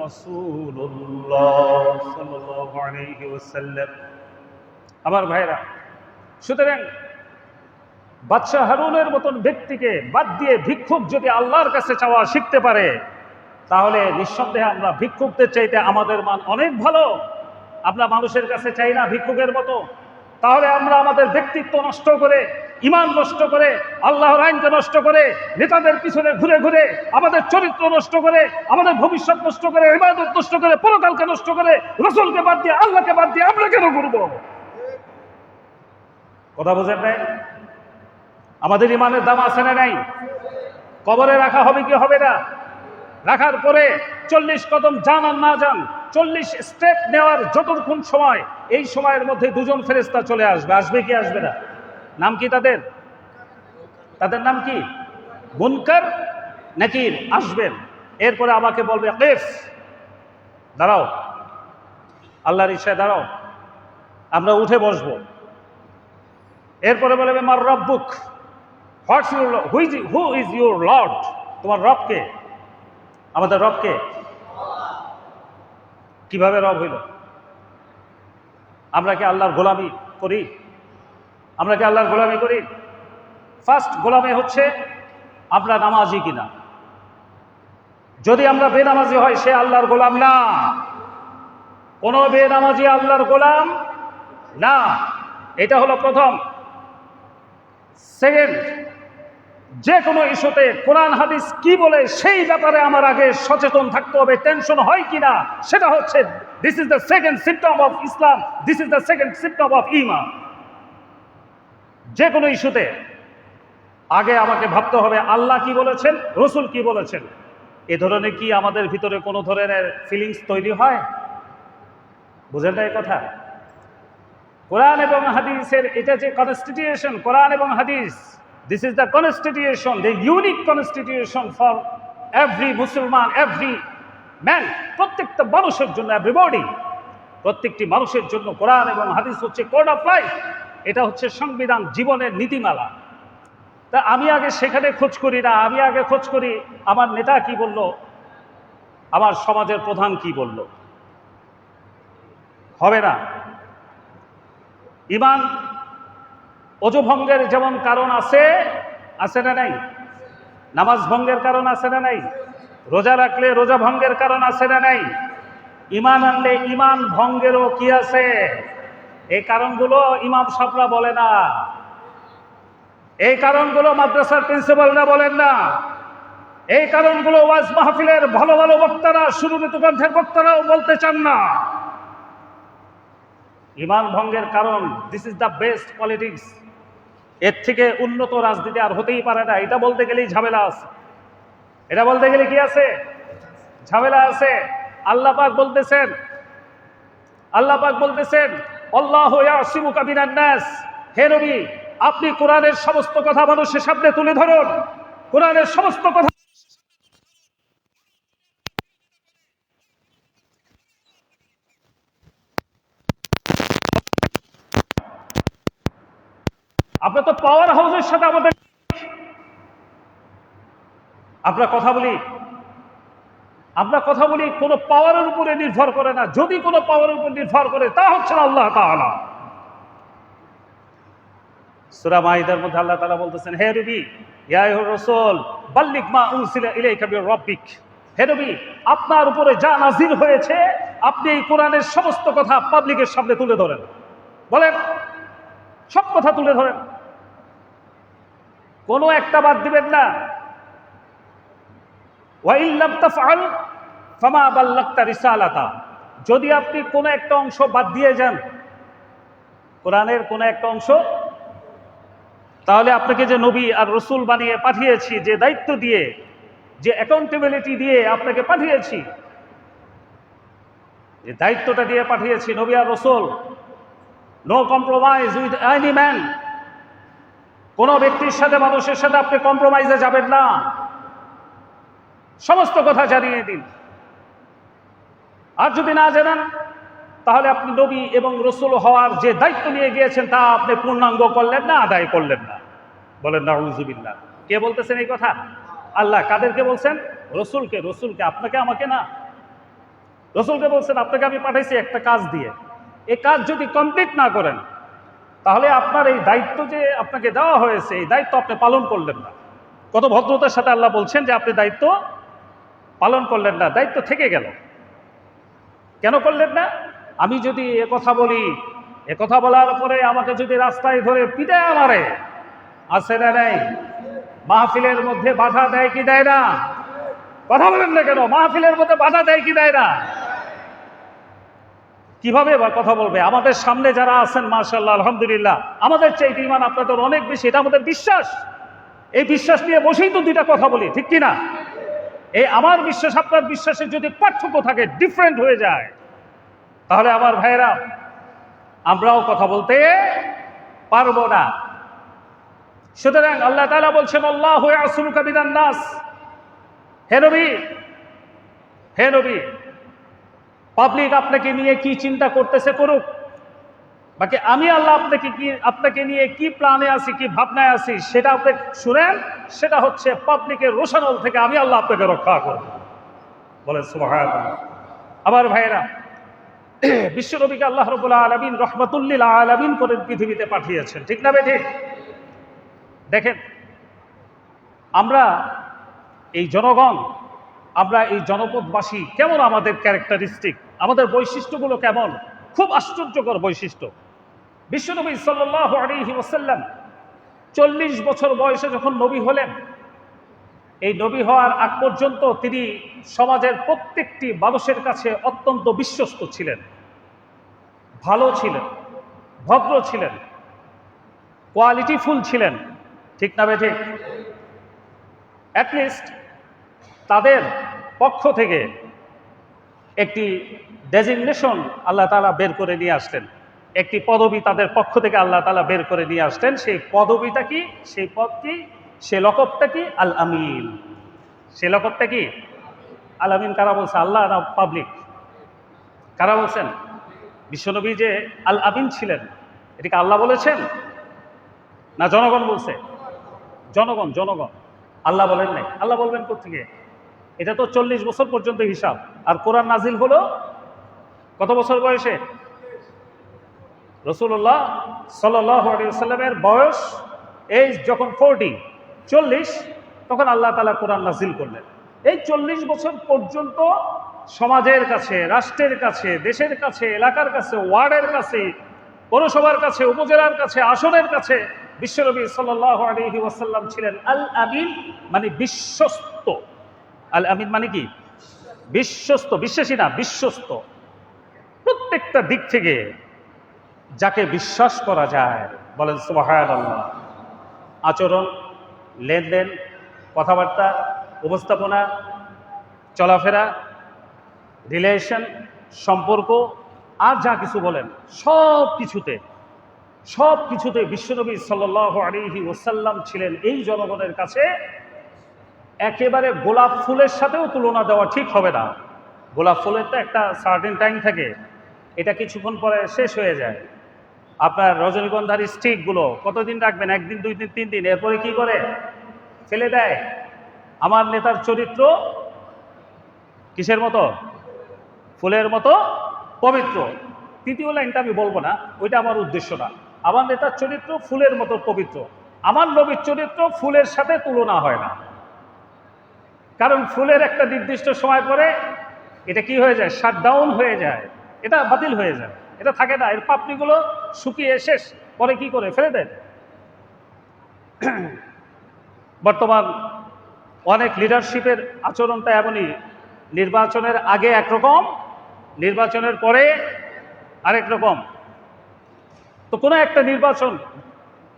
রাসূলুল্লাহ সাল্লাল্লাহু আলাইহি ওয়াসাল্লাম। আমার ভাইরা, সুতরাং বাদশাহ হারুনের মতন ব্যক্তিকে বাদ দিয়ে ভিক্ষুক যদি আল্লাহর কাছে চাওয়া শিখতে পারে, তাহলে নিঃসন্দেহে আমরা ভিক্ষুকদের চাইতে আমাদের মান অনেক ভালো। আমরা মানুষের কাছে চাই না ভিক্ষুকের মতো, তাহলে আমরা আমাদের ব্যক্তিত্ব নষ্ট করে, ইমান নষ্ট করে, আল্লাহর আইনকে নষ্ট করে, নেতাদের পিছনে ঘুরে ঘুরে আমাদের চরিত্র নষ্ট করে, আমাদের ভবিষ্যৎ নষ্ট করে, ইবাদত নষ্ট করে, পরকালকে নষ্ট করে, রাসূলকে বাদ দিয়ে আল্লাহকে বাদ দিয়ে আমরা কেন করব? কথা বোঝেন নাই? আমাদের ইমানের দাম আছে না নাই? কবরে রাখা হবে কি হবে না? রাখার পরে 40 কদম যান আর না যান, 40 স্টেপ নেওয়ার যতক্ষণ সময় এই সময়ের মধ্যে দুজন ফেরেশতা চলে আসবে। আসবে কি আসবে না? নাম কি তাদের? তাদের নাম কি? মুনকার নাকির। আসবেন, এরপরে আমাকে বলবে কিফ, দাঁড়াও, আল্লাহর ইচ্ছায় দাঁড়াও। আমরা উঠে বসবো। এরপরে বলবে মার রব্বুক, what's your, who is your lord? তোমার রব কে? আমাদের রব কে? কিভাবে রব হইল? আমরা কি আল্লাহর গোলামি করি? আমরা কি আল্লাহর গোলামি করি? ফার্স্ট গোলামি হচ্ছে আমরা নামাজি কিনা। যদি আমরা বেনামাজি হয়, সে আল্লাহর গোলাম না। কোনো বেনামাজি আল্লাহর গোলাম না। এটা হলো প্রথম। সেকেন্ড, যে কোনো ইস্যুতে কোরআন হাদিস কি বলে সেই ব্যাপারে আমার আগে সচেতন থাকতে হবে। টেনশন হয় কিনা সেটা হচ্ছে, this is the second symptom of Islam, this is the second symptom of ঈমান। যে কোনো ইস্যুতে আগে আমাকে ভাবতে হবে আল্লাহ কি বলেছেন, রসুল কি বলেছেন। এ ধরনের কি আমাদের ভিতরে কোনো ধরনের ফিলিংস তৈরি হয়? বুঝেন না এই কথা? কোরআন এবং হাদিসের এটা যে কনস্টিটিউশন, কোরআন এবং হাদিস, this is the constitution, the unique constitution for every মুসলমান, এভরি ম্যান। প্রত্যেকটা মানুষের জন্য, এভরিবডি, প্রত্যেকটি মানুষের জন্য কোরআন এবং হাদিস হচ্ছে কোড অফ লাইফ। এটা হচ্ছে সংবিধান, জীবনের নীতিমালা। তা আমি আগে সেখানে খোঁজ করি না। আমি আগে খোঁজ করি আমার নেতা কি বলল, আমার সমাজের প্রধান কি বলল। হবে না। ঈমান ওযু ভঙ্গের যেমন কারণ আছে, আছে না নাই? নামাজ ভঙ্গের কারণ আছে না নাই? রোজা রাখলে রোজা ভঙ্গের কারণ আছে না নাই? ঈমান আনলে ঈমান ভঙ্গেরও কি আছে? এই কারণগুলো ইমাম সাহেবরা বলে না, এই কারণগুলো মাদ্রাসার প্রিন্সিপালরা বলেন না, এই কারণগুলো ওয়াজ মাহফিলের ভালো ভালো বক্তারা, সুরভিত কণ্ঠের বক্তারাও বলতে চান না। ঈমান ভঙ্গের কারণ, this is the best politics. এর থেকে উন্নত রাজনীতি আর হতেই পারে না। এটা বলতে গেলেই ঝামেলা আছে। এটা বলতে গেলে কি আছে? ঝামেলা আছে। আল্লাহ পাক বলতেছেন, আল্লাহ পাক বলতেছেন আল্লাহু ইয়াসিমুকা মিনান নাস। হে নবী, আপনি কোরআনের সমস্ত কথা মানুষের সামনে তুলে ধরুন। কোরআনের সমস্ত কথা আমরা তো পাওয়ার হাউসের সাথে আমাদের আমরা কথা বলি কোনো পাওয়ারের উপরে নির্ভর করে না। যদি কোনো পাওয়ারের উপর নির্ভর করে তা হচ্ছে আল্লাহ তাআলা। সূরা মাইদার মধ্যে আল্লাহ তাআলা বলতেছেন, হে নবী, ইয়া আইয়ুর রাসূল বাল্লিগ মা উনসিলা ইলাইকা মির রাব্বিক। হে নবী, আপনার উপরে যা নাযিল হয়েছে আপনি এই কোরআনের সমস্ত কথা পাবলিকের সামনে তুলে ধরেন। বলেন, সব কথা তুলে ধরেন, কোনো একটা বাদ দিবেন না। ওয়া ইন লাম তাফআল ফামা বাল্লাগতা রিসালাতা। যদি আপনি কোনো একটা অংশ বাদ দিয়ে যান, কোরআনের কোনো একটা অংশ, তাহলে আপনাকে যে নবী আর রসুল বানিয়ে পাঠিয়েছি, যে দায়িত্ব দিয়ে, যে অ্যাকাউন্টেবিলিটি দিয়ে আপনাকে পাঠিয়েছি, যে দায়িত্বটা দিয়ে পাঠিয়েছি, নবী আর রসুল, no compromise with any man. কোনো ব্যক্তির সাথে, মানুষের সাথে আপনি কম্প্রোমাইজে যাবেন না। সমস্ত কথা জানিয়ে দিন। আর যদি না জানান, তাহলে আপনি নবী এবং রসুল হওয়ার যে দায়িত্ব নিয়ে গিয়েছেন তা আপনি পূর্ণাঙ্গ করলেন না, আদায় করলেন না। বলেন নাউযুবিল্লাহ। কে বলতেছেন এই কথা? আল্লাহ। কাদেরকে বলছেন? রসুলকে। রসুলকে, আপনাকে আমাকে না। রসুলকে বলছেন আপনাকে আমি পাঠাইছি একটা কাজ দিয়ে। এই কাজ যদি কমপ্লিট না করেন, তাহলে আপনার এই দায়িত্ব যে আপনাকে দেওয়া হয়েছে, এই দায়িত্ব আপনি পালন করলেন না। কত ভদ্রতার সাথে আল্লাহ বলছেন যে আপনি দায়িত্ব পালন করলেন না, দায়িত্ব থেকে গেল। কেন করলেন না? আমি যদি কথা বলি, কথা বলার পরে আমাকে যদি রাস্তায় ধরে পিটায় মারে, আছে না নাই? মাহফিলের মধ্যে বাধা দেয় কি দেয় না? কথা বলেন না কেন? মাহফিলের মধ্যে বাধা দেয় কি দেয় না? কিভাবে কথা বলবে? আমাদের সামনে যারা আছেন মাশাআল্লাহ আলহামদুলিল্লাহ, আমাদের চাইতে ঈমান আপনাদের অনেক বেশি, এটা আমাদের বিশ্বাস। এই বিশ্বাস নিয়ে বসেই তো দুইটা কথা বলি, ঠিক কিনা? এই আমার বিশ্বাস আপনার বিশ্বাসের যদি পার্থক্য থাকে, ডিফারেন্ট হয়ে যায়, তাহলে আমার ভাইয়েরা, আমরাও কথা বলতে পারবো না। সুতরাং আল্লাহ তাআলা বলছেন আল্লাহু ইয়াসিমুকা মিনান নাস, হে নবী, হে নবী, পাবলিক আপনাকে নিয়ে কি চিন্তা করতেছে করুক, বাকি আমি আল্লাহ আপনাকে নিয়ে কি প্ল্যানে আছি, কি ভাবনায় আছি সেটা আপনি শুনেন। সেটা হচ্ছে পাবলিকের রোশানল থেকে আমি আল্লাহ আপনাকে রক্ষা করব। বলেন সুবহানাল্লাহ। আবার ভাইয়েরা, বিশ্বনবীকে আল্লাহ রাব্বুল আলামিন রাহমাতুল লিল আলামিন করে পৃথিবীতে পাঠিয়েছেন, ঠিক না ঠিক? দেখেন, আমরা এই জনগণ, আমরা এই জনপদবাসী কেমন, আমাদের ক্যারেক্টারিস্টিক, আমাদের বৈশিষ্ট্যগুলো কেমন, খুব আশ্চর্যকর বৈশিষ্ট্য। বিশ্বনবী সাল্লাল্লাহু আলাইহি ওয়াসাল্লাম 40 বছর বয়সে যখন নবী হলেন, এই নবী হওয়ার আগ পর্যন্ত তিনি সমাজের প্রত্যেকটি মানুষের কাছে অত্যন্ত বিশ্বস্ত ছিলেন, ভালো ছিলেন, ভদ্র ছিলেন, কোয়ালিটিফুল ছিলেন, ঠিক না বেঠিক? অ্যাটলিস্ট তাদের পক্ষ থেকে একটি ডেজিগনেশন আল্লাহ তাআলা বের করে নিয়ে আসতেন, একটি পদবি তাদের পক্ষ থেকে আল্লাহ তাআলা বের করে নিয়ে আসতেন। সেই পদবিটা কি, সেই পদ কি, সেই লকবটা কি? আল আমিন। সেই লকবটা কি? আল আমিন। কারা বলছে? আল্লাহ না পাবলিক? কারা বলছেন? বিশ্বনবী যে আল আমিন ছিলেন, এটাকে আল্লাহ বলেছেন না জনগণ বলছে? জনগণ, জনগণ। আল্লাহ বলেন নাই। আল্লাহ বলবেন কোত্থেকে? এটা তো 40 বছর পর্যন্ত হিসাব। আর কোরআন নাজিল হলো কত বছর বয়সে? রাসূলুল্লাহ সাল্লাল্লাহু আলাইহি ওয়াসাল্লামের বয়স এই যখন 40, তখন আল্লাহ তাআলা কোরআন নাজিল করলেন। এই 40 বছর পর্যন্ত সমাজের কাছে, রাষ্ট্রের কাছে, দেশের কাছে, এলাকার কাছে, ওয়ার্ডের কাছে, পৌরসভার কাছে, উপজেলার কাছে, আসনের কাছে বিশ্বনবী সাল্লাল্লাহু আলাইহি ওয়াসাল্লাম ছিলেন আল আমিন, মানে বিশ্বস্ত। আল আমিন মানে কি? বিশ্বস্ত, বিশ্বাসী না, বিশ্বস্ত। প্রত্যেকটা দিক থেকে যাকে বিশ্বাস করা যায়, বলেন সুবহানাল্লাহ। আচরণ, লেনদেন, কথাবার্তা, উপস্থাপনা, চলাফেরা, রিলেশন, সম্পর্ক, আর যা কিছু বলেন সব কিছুতে বিশ্বনবী সাল্লাল্লাহু আলাইহি ওয়াসাল্লাম ছিলেন এই জনগণের কাছে একেবারে গোলাপ ফুলের সাথেও তুলনা দেওয়া ঠিক হবে না। গোলাপ ফুলের তো একটা সার্টেন টাইম থাকে, এটা কিছুক্ষণ পরে শেষ হয়ে যায়। আপনার রজনীগন্ধার স্টিকগুলো কতদিন রাখবেন? 1 দিন, 2 দিন, 3 দিন, এরপরে কি করে? ফেলে দেয়। আমার নেতার চরিত্র কিসের মতো? ফুলের মতো পবিত্র। তৃতীয় লাইনটা আমি বলবো না, ওইটা আমার উদ্দেশ্য না। আমার নেতার চরিত্র ফুলের মতো পবিত্র। আমার নবীর চরিত্র ফুলের সাথে তুলনা হয় না। কারণ ফুলের একটা নির্দিষ্ট সময় পরে এটা কি হয়ে যায়? শাটডাউন হয়ে যায়, এটা বাতিল হয়ে যায়, এটা থাকে না। এর পাপড়িগুলো শুকিয়ে শেষ, পরে কি করে? ফেলে দেন। বর্তমান অনেক লিডারশিপের আচরণটা এমনই, নির্বাচনের আগে একরকম, নির্বাচনের পরে আরেক রকম। তো কোনো একটা নির্বাচন,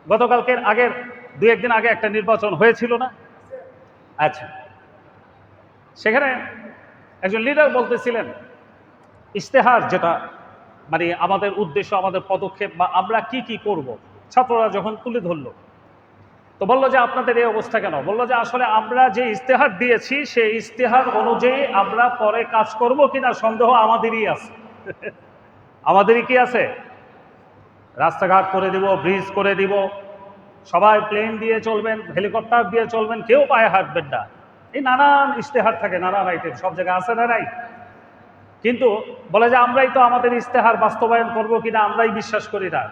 গতকালকের আগের 2-1 দিন আগে একটা নির্বাচন হয়েছিল না? আচ্ছা, সেখানে একজন লিডার বলতেছিলেন ইশতেহার, যেটা মানে আমাদের উদ্দেশ্য, আমাদের পদক্ষেপ বা আমরা কি কি করব, ছাত্ররা যখন তুলে ধরলো, তো বললো যে আপনাদের এই অবস্থা কেন? বললো যে আসলে আমরা যে ইশতেহার দিয়েছি সেই ইশতেহার অনুযায়ী আমরা পরে কাজ করব কিনা সন্দেহ আমাদেরই আছে। আমাদেরই কি আছে? রাস্তাঘাট করে দিব, ব্রিজ করে দিব, সবাই প্লেন দিয়ে চলবেন, হেলিকপ্টার দিয়ে চলবেন, কেউ পায়ে হাঁটবেন না। এই নানান ইশতেহার থাকে, নানান আইটেম, সব জায়গায় আছে না নাই? কিন্তু বলে যে আমরাই তো আমাদের ইশতেহার বাস্তবায়ন করব কিনা আমরাই বিশ্বাস করি না।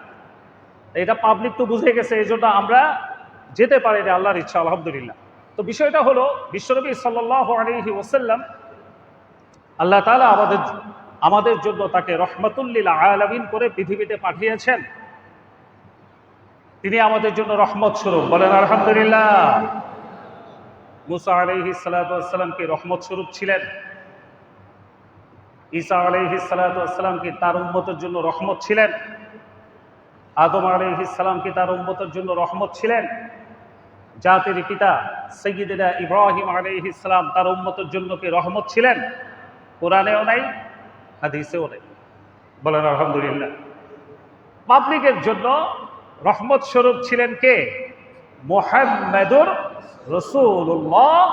এটা পাবলিক তো বুঝে গেছে, এই জন্য আমরা যেতে পারি না, আল্লাহর ইচ্ছা, আলহামদুলিল্লাহ। তো বিষয়টা হলো বিশ্বনবী সাল্লাল্লাহু আলাইহি ওয়াসাল্লাম, আল্লাহ তাআলা আমাদের জন্য তাকে রাহমাতুল লিল আলামিন করে পৃথিবীতে পাঠিয়েছেন। তিনি আমাদের জন্য রহমত স্বরূপ, বলেন আলহামদুলিল্লাহ। মুসা আলাইহিস সালাতু ওয়াস সালাম কি রহমত স্বরূপ ছিলেন? ঈসা আলাইহিস সালাতু ওয়াস সালাম কি তার উম্মতের জন্য রহমত ছিলেন? আদম আলাইহিস সালাম কি তার উম্মতের জন্য রহমত ছিলেন? জাতির পিতা সাইয়্যিদনা ইব্রাহিম আলাইহিস সালাম তার উম্মতের জন্য কি রহমত ছিলেন? কোরআনেও নাই, হাদিসেও নাই, বলেন আলহামদুলিল্লাহ। পাবলিকের জন্য রহমত স্বরূপ ছিলেন কে? মুহাম্মাদুর রাসূলুল্লাহ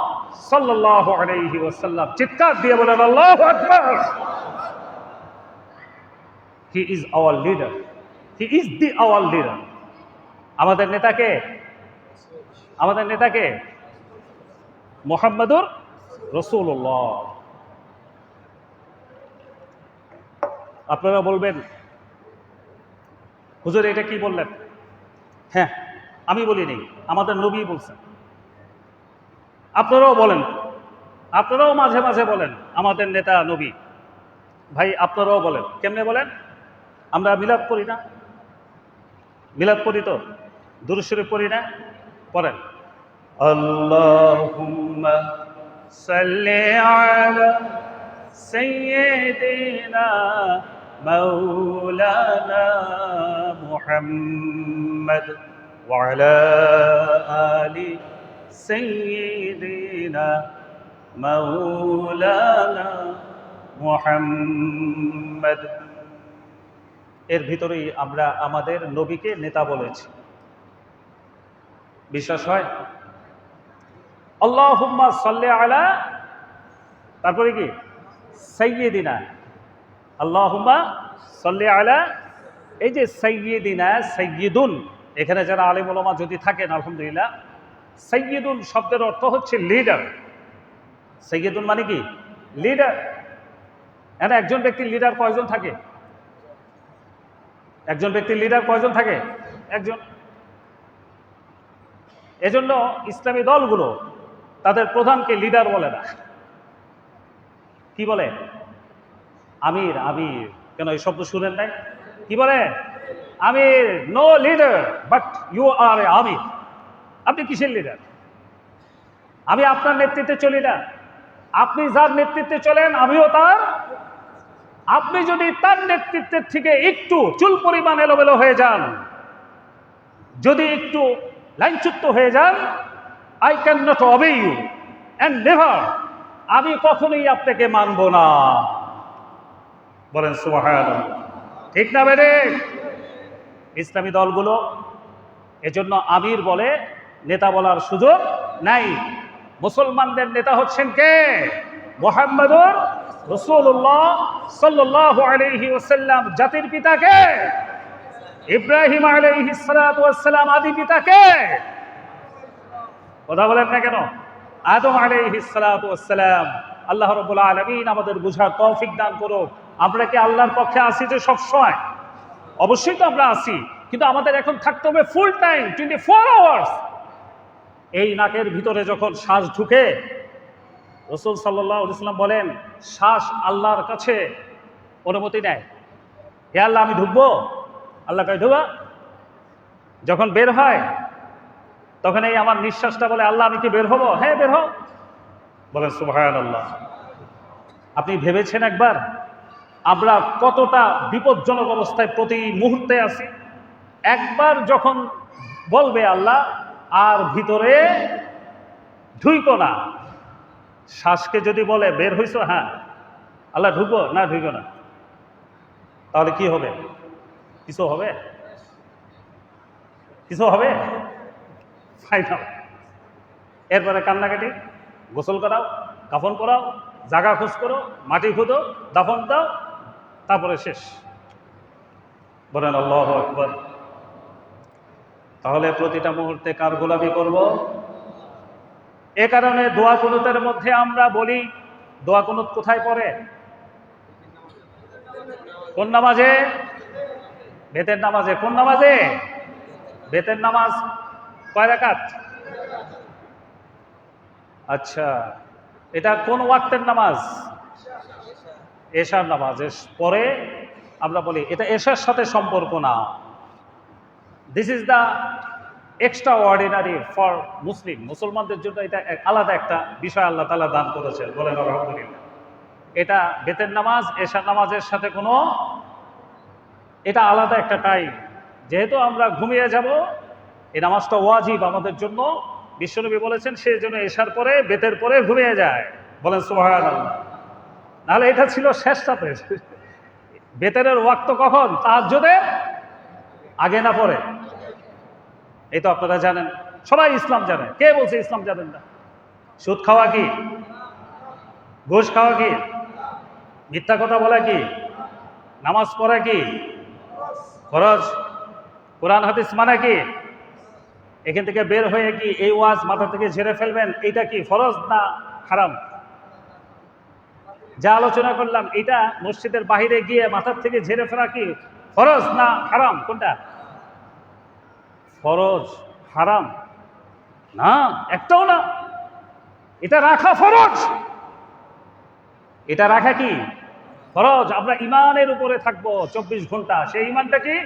সাল্লাল্লাহু আলাইহি ওয়াসাল্লাম। চিৎকার দিয়ে বলেন আল্লাহু আকবার। He is our leader, he is the our leader. আমাদের নেতাকে, আমাদের নেতাকে মুহাম্মাদুর রাসূলুল্লাহ। আপনারা বলবেন হুজুর এটা কি বললেন? হ্যাঁ, আমি বলিনি, আমাদের নবী বলছেন। আপনারাও বলেন, আপনারাও মাঝে মাঝে বলেন আমাদের নেতা নবী। ভাই আপনারাও বলেন, কেমনে বলেন? আমরা মিলাদ পড়ি না? মিলাদ পড়ি তো, দুরূদ শরীফ পড়ি না? পড়েন আল্লাহুম্মা সাল্লি আলা সাইয়্যিদিনা মাওলানা মুহাম্মদ ওয়া আলা আলি সাইয়্যিদিনা মাওলানা মুহাম্মদ। এর ভিতরেই আমরা আমাদের নবীকে নেতা বলেছি। বিশ্বাস হয়? আল্লাহুম্মা সাল্লি আলা, তারপরে কি? সাইয়্যিদিনা। আল্লাহুম্মা সাল্লি আলা, এই যে সাইয়্যিদিনা, সাইয়্যিদুন, এখানে যারা আলেম ওলামা যদি থাকেন আলহামদুলিল্লাহ, সাইয়্যিদুন শব্দের অর্থ হচ্ছে লিডার। সাইয়্যিদুন মানে কি? লিডার। এখানে একজন ব্যক্তির লিডার কয়জন থাকে? একজন ব্যক্তির লিডার কয়জন থাকে? একজন। এজন্য ইসলামী দলগুলো তাদের প্রধানকে লিডার বলে না, কি বলে? আমির। আমির। কেন এই শব্দ শুনেন নাই? কি বলে? আমির। No leader but you are a আমির। আপনি কিসের লিডার? আমি আপনার নেতৃত্বে চলি না, আপনি যার নেতৃত্বে চলেন আমিও তার। আপনি যদি তার নেতৃত্বের থেকে একটু চুল পরিমাণ এলোমেলো হয়ে যান, যদি একটু লাইনচ্যুত হয়ে যান, I can not obey you and never, আমি কখনোই আপনাকে মানব না। বলেন সুবহানাল্লাহ। ঠিক না বেরে? ইসলামী দলগুলো এজন্য আমির বলে, নেতা বলার সুযোগ নাই। মুসলমানদের নেতা হচ্ছেন কে? মুহাম্মাদুর রাসূলুল্লাহ সাল্লাল্লাহু আলাইহি ওয়াসাল্লাম। জাতির পিতা কে? ইব্রাহিম আলাইহিস সালাতু ওয়াস সালাম। আদি পিতা কে? কথা বলেন না কেন? আদম আলাইহিস সালাতু ওয়াস সালাম। আল্লাহ রাব্বুল আলামিন আমাদের বুঝার তৌফিক দান করুক। আমরা কি আল্লাহর পক্ষে আছি যে সব সময়? অবশ্যই তো আমরা আছি, কিন্তু আমাদের এখন থাকতে হবে ফুল টাইম, 24 আওয়ার্স। এই নাকের ভিতরে যখন শ্বাস ঢুকে, রাসূল সাল্লাল্লাহু আলাইহি ওয়াসাল্লাম বলেন শ্বাস আল্লাহর কাছে অনুমতি নেয়। হে আল্লাহ আমি ঢুকবো? আল্লাহ কয় ঢুকা। যখন বের হয় তখন এই আমার নিঃশ্বাসটা বলে আল্লাহ আমি কি বের হবো? হ্যাঁ বের হও। বলেন সুবহানাল্লাহ। আপনি ভেবেছেন একবার আমরা কতটা বিপজ্জনক অবস্থায় প্রতি মুহূর্তে আছি? একবার যখন বলবে আল্লাহ আর ভিতরে ঢুইকো না, শ্বাসকে যদি বলে বের হইছো, হ্যাঁ আল্লাহ ঢুকো না, ঢুকো না, তাহলে কি হবে? কিছু হবে? কিছু হবে? ফাইনাল। এরপরে কান্নাকাটি, গোসল করাও, কাফন করাও, জায়গা খোঁজ করো, মাটি খুঁদো, দাফন দাও, তারপরে শেষ। বলেন আল্লাহু আকবার। তাহলে প্রতিটা মুহূর্তে কার গোলামি করব? এ কারণে দোয়া কুনুতের মধ্যে আমরা বলি, দোয়া কুনুত কোথায় পড়ে? কোন নামাজে? বেতের নামাজে। কোন নামাজে? বেতের নামাজ। কয় রাকাত? আচ্ছা, এটা কোন ওয়াক্তের নামাজ? এশার নামাজ। পরে আমরা বলি এটা এশার সাথে সম্পর্ক না। This is the extra ordinary for Muslim. মুসলমানদের জন্য এটা আলাদা একটা বিষয় আল্লাহ তাআলা দান করেছেন। বলেন আলহামদুলিল্লাহ। এটা বেতের নামাজ এশার নামাজের সাথে কোনো, এটা আলাদা একটা টাইম। যেহেতু আমরা ঘুমিয়ে যাব, এই নামাজটা ওয়াজিব আমাদের জন্য। বিশ্বনবী বলেছেন সে যেন এশার পরে বেতের পরে ঘুমিয়ে যায়। বলেন সুবহানাল্লাহ। নাহলে এটা ছিল শেষ রাতে। বেতের ওয়াক্ত কখন? তাহাজ্জুদের আগে না পরে? এই তো আপনারা জানেন, সবাই ইসলাম জানে। কে বলছে ইসলাম জানেন না? সুদ খাওয়া কি? ঘুষ খাওয়া কি? মিথ্যা কথা বলা কি? নামাজ পড়া কি ফরজ? কোরআন হাদিস মানা কি? এখান থেকে বের হয়ে কি এই ওয়াজ মাথা থেকে ঝেড়ে ফেলবেন, এটা কি ফরজ না হারাম? যা আলোচনা করলাম এটা মসজিদের বাহিরে গিয়ে মাথার থেকে ঝেড়ে ফেলা কি ফরজ না হারাম? কোনটা ফরজ? হারাম না, একটাও না। এটা রাখা ফরজ, এটা রাখা কি ফরজ। আমরা ইমানের উপরে থাকবো 24 ঘন্টা। সেই ইমানটা কি?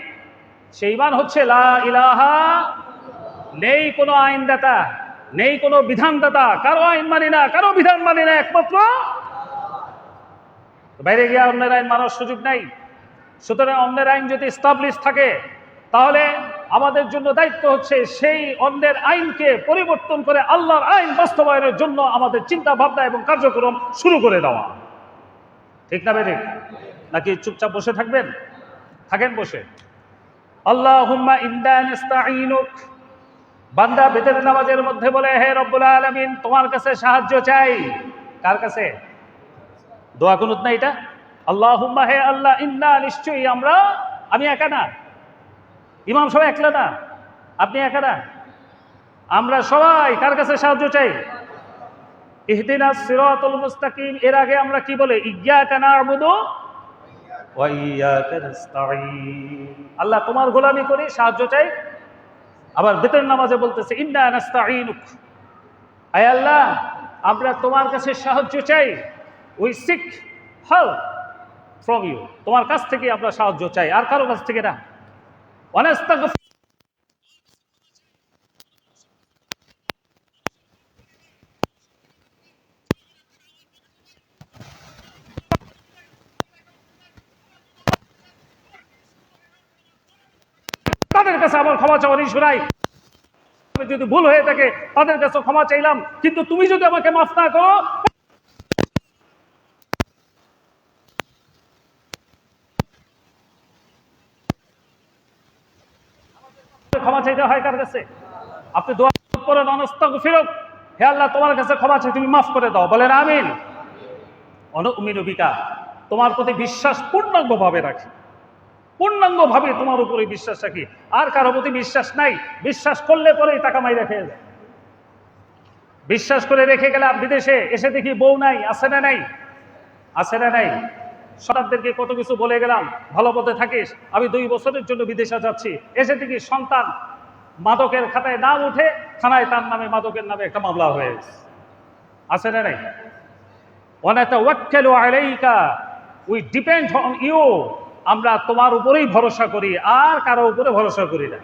সেই ইমান হচ্ছে লা ইলাহা, নেই কোনো আইনদাতা, নেই কোনো বিধানদাতা, কারো আইন মানি না, কারো বিধান মানি না, একমাত্র বাইরে গিয়ে অন্যের আইন মানার সুযোগ নাই। সুতরাং অন্যের আইন যদি এস্টাবলিশ থাকে তাহলে আমাদের জন্য দায়িত্ব হচ্ছে সেই অন্যের আইনকে পরিবর্তন করে আল্লাহর আইন বাস্তবায়নের জন্য আমাদের চিন্তা ভাবনা এবং কার্যক্রম শুরু করে দেওয়া। ঠিক না বেঠিক? নাকি চুপচাপ বসে থাকবেন? থাকেন বসে। আল্লাহুম্মা ইন্না নাস্তাঈনুক, বান্দা বেতের নামাজের মধ্যে বলে, হে রব্বুল আলামিন, তোমার কাছে সাহায্য চাই। কার কাছে? দোয়া কুনুত না এটা? আল্লাহুম্মা, হে আল্লাহ, ইন্না, নিশ্চয়ই আমরা, আমি একা না, ইমাম সবাই একলা না, আপনি একা না, আমরা সবাই কার কাছে সাহায্য চাই? ইহদিনাস সিরাতাল মুস্তাকিম। এর আগে আমরা কি বলে? ইয়্যাকা না'বুদু ওয়া ইয়্যাকা নাস্তাঈন। আল্লাহ তোমার গোলামি করি, সাহায্য চাই। আবার বেতের নামাজে বলতেছে ইন্না নাস্তাঈনুক, হে আল্লাহ আমরা তোমার কাছে সাহায্য চাই। We seek help from you, তোমার কাছ থেকে আমরা সাহায্য চাই, আর কারো কাছ থেকে না। ওয়ানাস্তাগফির, তাদের কাছে আমার ক্ষমা চাওয়ার ইশারাই, যদি ভুল হয়ে থাকে তাদের কাছে ক্ষমা চাইলাম, কিন্তু তুমি যদি আমাকে মাফ না করো, ক্ষমা চাইতে হয় কার কাছে? আপনি দোয়া করেন আনাস্তাগফিরুক, হে আল্লাহ তোমার কাছে ক্ষমা চাই, তুমি মাফ করে দাও। বলেন আমিন। অনুমিনু বিকা, তোমার প্রতি বিশ্বাস পূর্ণাঙ্গভাবে রাখি, পূর্ণাঙ্গভাবে তোমার উপরে বিশ্বাস রাখি, আর কারো প্রতি বিশ্বাস নাই। বিশ্বাস করলে পরেই টাকা মাই রেখে যায়। বিশ্বাস করে রেখে গেলাম বিদেশে, এসে দেখি বউ নাই, আছে না নাই? আছে না নাই? সন্তানদেরকে কত কিছু বলে গেলাম, ভালো পথে থাকিস, আমি 2 বছরের জন্য বিদেশে যাচ্ছি, এসে দেখি সন্তান মাদকের খাতায় নাম উঠে, থানায় তার নামে মাদকের নামে একটা মামলা হয়ে গেছে। আছে না নাই? ওয়ানাতাওয়াক্কালু আলাইকা, উই ডিপেন্ড অন ইউ, আমরা তোমার উপরেই ভরসা করি, আর কারো উপরে ভরসা করি না।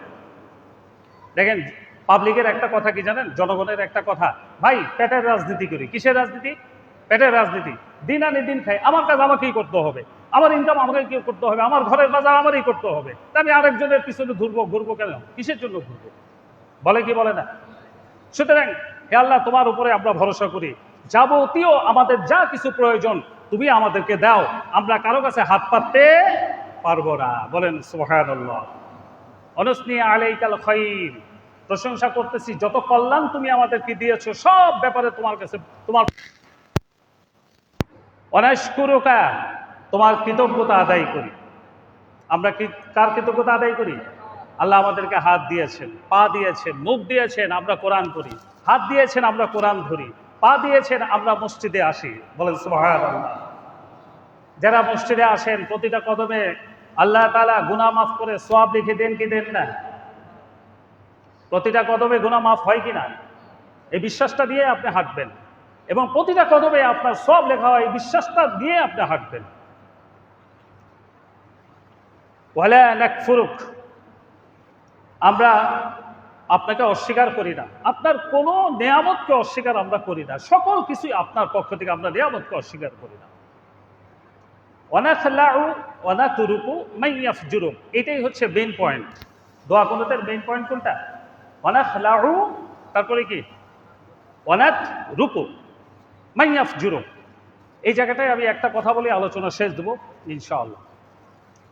দেখেন পাবলিকের একটা কথা কি জানেন? জনগণের একটা কথা, ভাই পেটের রাজনীতি করি। কিসের রাজনীতি? পেটের রাজনীতি। দিন আনি দিন খাই, আমার কাজ আমাকেই করতে হবে, আমার ইনকাম আমাকে কি করতে হবে, আমার ঘরের বাজার আমারই করতে হবে, আমি আরেকজনের পিছনে ঘুরবো কেন? কিসের জন্য ঘুরবো? বলে কি বলে না? সুতরাং হে আল্লাহ তোমার উপরে আমরা ভরসা করি, যাবতীয় আমাদের যা কিছু প্রয়োজন তুমি আমাদেরকে দাও, আমরা কারো কাছে হাত পাততে পারবো না। বলেন সুবহানাল্লাহ। অনসনি আলাইকাল খায়র, প্রশংসা করতেছি যত কল্যাণ তুমি আমাদেরকে দিয়েছো, সব ব্যাপারে তোমার কাছে তোমার। অনাশকুরুকা, তোমার কৃতজ্ঞতা আদায় করি। আমরা কি কার কৃতজ্ঞতা আদায় করি? আল্লাহ আমাদেরকে হাত দিয়েছেন, পা দিয়েছেন, মুখ দিয়েছেন, আমরা কোরআন পড়ি। হাত দিয়েছেন, আমরা কোরআন ধরি। পা দিয়েছেন, আমরা মসজিদে আসি। বলেন সুবহানাল্লাহ। যারা মসজিদে আসেন প্রতিটা কদমে আল্লাহ তাআলা গুনাহ মাফ করে সওয়াব লিখে দেন কি দেন না? প্রতিটা কদমে গুনাহ মাফ হয় কিনা? এই বিশ্বাসটা দিয়ে আপনি হাঁটবেন, এবং প্রতিটা কদমে আপনার সওয়াব লেখা হয়, এই বিশ্বাসটা দিয়ে আপনি হাঁটবেন। ওয়ালা নাকফুরুক, আমরা আপনাকে অস্বীকার করি না, আপনার কোনো নিয়ামতকে অস্বীকার আমরা করি না, সকল কিছুই আপনার পক্ষ থেকে, আমরা নিয়ামতকে অস্বীকার করি না। ওয়ানাখলাউ ওয়ানাতুরুকু মাইয়াফজুরুক, এটাই হচ্ছে মেইন পয়েন্ট। দোয়া কুনুতের মেইন পয়েন্ট কোনটা? ওয়ানাখলাউ, তারপরে কি? ওয়ানাতরুকু মাইয়াফজুরুক। এই জায়গাটায় আমি একটা কথা বলে আলোচনা শেষ দেবো ইনশাআল্লাহ।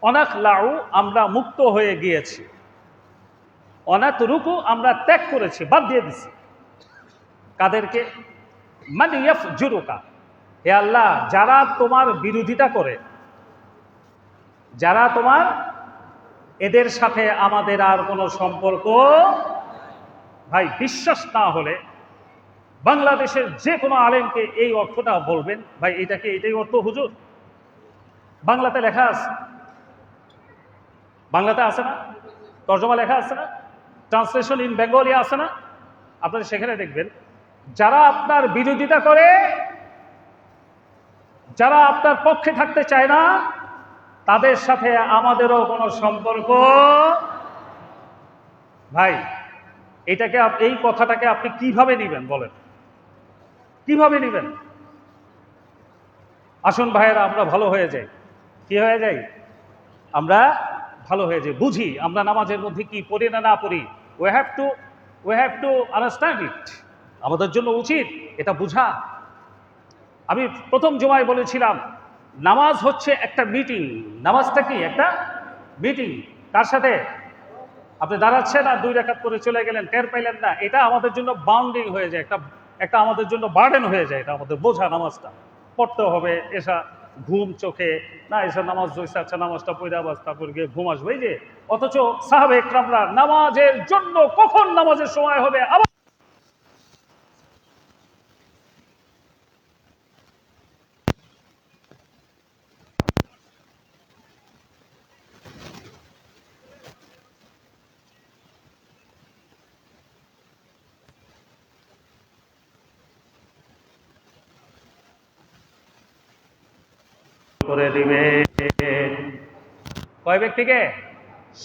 ওয়ানাখলাউ, আমরা মুক্ত হয়ে গিয়েছি, অনাতরুকু আমরা ত্যাগ করেছি, বাদ দিয়ে দিছি। কাদেরকে? মান ইয়াফজুরুকা, হে আল্লাহ যারা তোমার বিরোধিতা করে, যারা তোমার, এদের সাথে আমাদের আর কোনো সম্পর্ক। ভাই বিশ্বাস না হলে বাংলাদেশের যে কোনো আলেমকে এই অর্থটা বলবেন, ভাই এটাকে এটাই অর্থ হুজুর? বাংলাতে লেখা আছে, বাংলাতে আছে না? তর্জমা লেখা আছে না? ট্রান্সলেশন ইন বেঙ্গলি আছে না? আপনারা সেখানে দেখবেন, যারা আপনার বিরোধিতা করে, যারা আপনার পক্ষে থাকতে চায় না, তাদের সাথে আমাদেরও কোনো সম্পর্ক। ভাই এটাকে, এই কথাটাকে আপনি কিভাবে নেবেন বলেন? কিভাবে নেবেন? আসুন ভাইয়েরা, আমরা ভালো হয়ে যাই। কি হয়ে যাই? আমরা ভালো হয়ে যাই, বুঝি আমরা নামাজের মধ্যে কি পড়ি না না পড়ি। We have to understand it. আমাদের জন্য উচিত এটা বুঝা। আমি প্রথম জুমায় বলেছিলাম, নামাজ হচ্ছে একটা মিটিং। নামাজটা কি? একটা মিটিং। কার সাথে? আপনি দাঁড়াচ্ছেন আর 2 রাকাত করে চলে গেলেন, টের পাইলেন না, এটা আমাদের জন্য বাউন্ডিং হয়ে যায়, একটা আমাদের জন্য বার্ডেন হয়ে যায়। এটা আমাদের বোঝা, নামাজটা পড়তে হবে। এসা ঘুম চোখে না, এসা নামাজ জয়সা, আচ্ছা নামাজটা পড়ে আবার তারপর গিয়ে ঘুম আসবে, এই যে। অথচ সাহাবে ইকরামরা নামাজের জন্য কখন নামাজের সময় হবে আবার করে দিবে। কয় ব্যক্তিকে?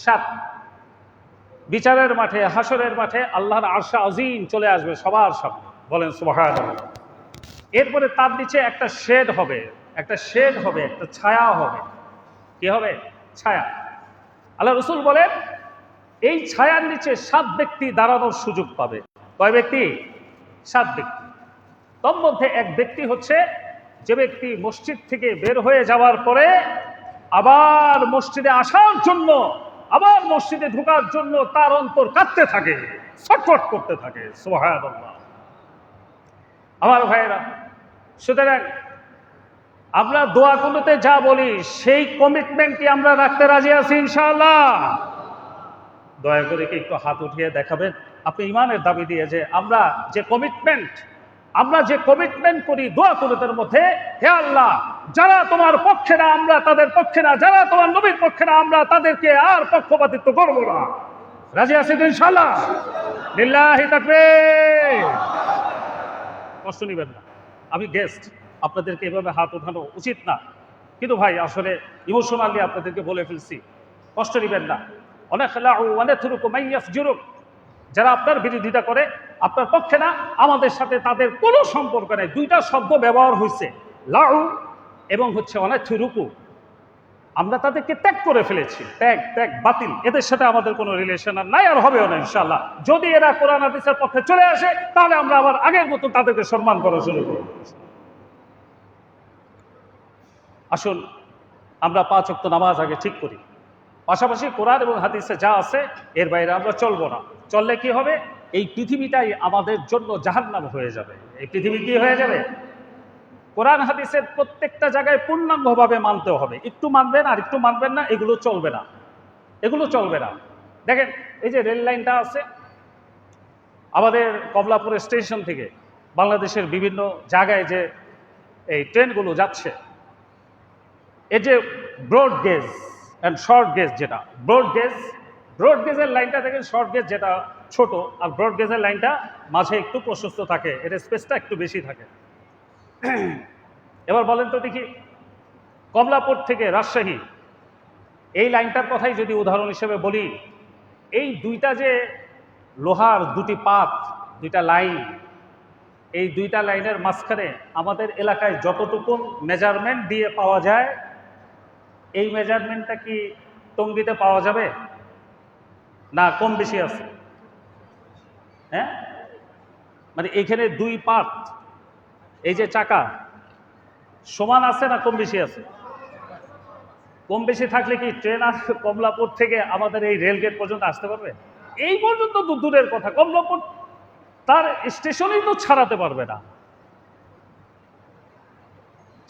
7। বিচারের মাঠে, হাসরের মাঠে আল্লাহর আরশ আজিম চলে আসবে সবার সামনে, বলেন সুবহানাল্লাহ। এরপরে তার নিচে একটা শেড হবে, একটা শেড হবে, একটা ছায়া হবে। কি হবে? ছায়া। আল্লাহ রাসূল বলেন, এই ছায়ার নিচে 7 ব্যক্তি দাঁড়ানোর সুযোগ পাবে। কয় ব্যক্তি? 7 ব্যক্তি। তোর মধ্যে এক ব্যক্তি হচ্ছে যে ব্যক্তি মসজিদ থেকে বের হয়ে যাওয়ার পরে আবার মসজিদে আসার জন্য, আবার মসজিদে ঢোকার জন্য তার অন্তর কাঁদতে থাকে, ছটফট করতে থাকে। সুবহানাল্লাহ। আমার ভাইয়েরা, সুতরাং আমরা দোয়া করতে যা বলি সেই কমিটমেন্ট কি আমরা রাখতে রাজি আছি ইনশাআল্লাহ? দয়া করে কি একটু হাত উঠিয়ে দেখাবেন আপনি ইমানের দাবি দিয়ে, যে আমরা যে কমিটমেন্ট করি দোয়া কুনুতের মধ্যে, হে আল্লাহ যারা তোমার পক্ষে না আমরা তাদের পক্ষে না, যারা তোমার নবীর পক্ষে না আমরা তাদেরকে আর পক্ষপাতিত্ব করব না। রাজি আছি তো ইনশাআল্লাহ? লিল্লাহি তাকবীর। কষ্ট নিবেন না, আমি গেস্ট, আপনাদেরকে এভাবে হাত ওঠানো উচিত না, কিন্তু ভাই আসলে ইমোশনালি আপনাদেরকে বলে ফেলছি, কষ্ট নিবেন না। অনেক যারা আপনার বিরোধিতা করে, আপনার পক্ষে না, আমাদের সাথে তাদের কোনো সম্পর্ক নেই। 2টা শব্দ ব্যবহার হয়েছে, লাউ এবং হচ্ছে অনাথুরুকু। আমরা তাদেরকে ত্যাগ করে ফেলেছি, ত্যাগ বাতিল। এদের সাথে আমাদের কোনো রিলেশন আর নাই, আর হবেও না ইনশাআল্লাহ। যদি এরা কোরআন হাদিসের পক্ষে চলে আসে, তাহলে আমরা আবার আগের মতো তাদেরকে সম্মান করা শুরু করব। আসুন আমরা 5 ওয়াক্ত নামাজ আগে ঠিক করি, পাশাপাশি কোরআন এবং হাদিসে যা আছে এর বাইরে আমরা চলবো না। চললে কি হবে? এই পৃথিবীটাই আমাদের জন্য জাহান্নাম হয়ে যাবে। এই পৃথিবী কি হয়ে যাবে? কোরআন হাদিসের প্রত্যেকটা জায়গায় পূর্ণাঙ্গভাবে মানতে হবে। একটু মানবেন আর একটু মানবেন না, এগুলো চলবে না, এগুলো চলবে না। দেখেন এই যে রেল লাইনটা আছে আমাদের কমলাপুর স্টেশন থেকে বাংলাদেশের বিভিন্ন জায়গায় যে এই ট্রেনগুলো যাচ্ছে, এই যে broad gauge and short gauge, যেটা ব্রড গেজের লাইনটা দেখেন, শর্ট গেজ যেটা ছোট, আর ব্রড গেজের লাইনটা মাঝে একটু প্রশস্ত থাকে, এর স্পেসটা একটু বেশি থাকে। এবার বলেন তো দেখি, কমলাপুর থেকে রাজশাহী এই লাইনটার কথাই যদি উদাহরণ হিসেবে বলি, এই 2টা যে লোহার 2টি পাত, 2টা লাইন, এই 2টা লাইনের মাঝখানে আমাদের এলাকায় যতটুকু মেজারমেন্ট দিয়ে পাওয়া যায়, এই মেজারমেন্টটা কি টঙ্গীতে পাওয়া যাবে? না কম বেশি আছে? হ্যাঁ, মানে এখানে 2 পাত, এই যে চাকা সমান আছে না কম বেশি আছে? কম বেশি থাকলে কি ট্রেন কমলাপুর থেকে আমাদের এই রেলগেট পর্যন্ত আসতে পারবে? এই পর্যন্ত তো দূরের কথা, কমলপুর তার স্টেশনেই তো ছাড়াতে পারবে না।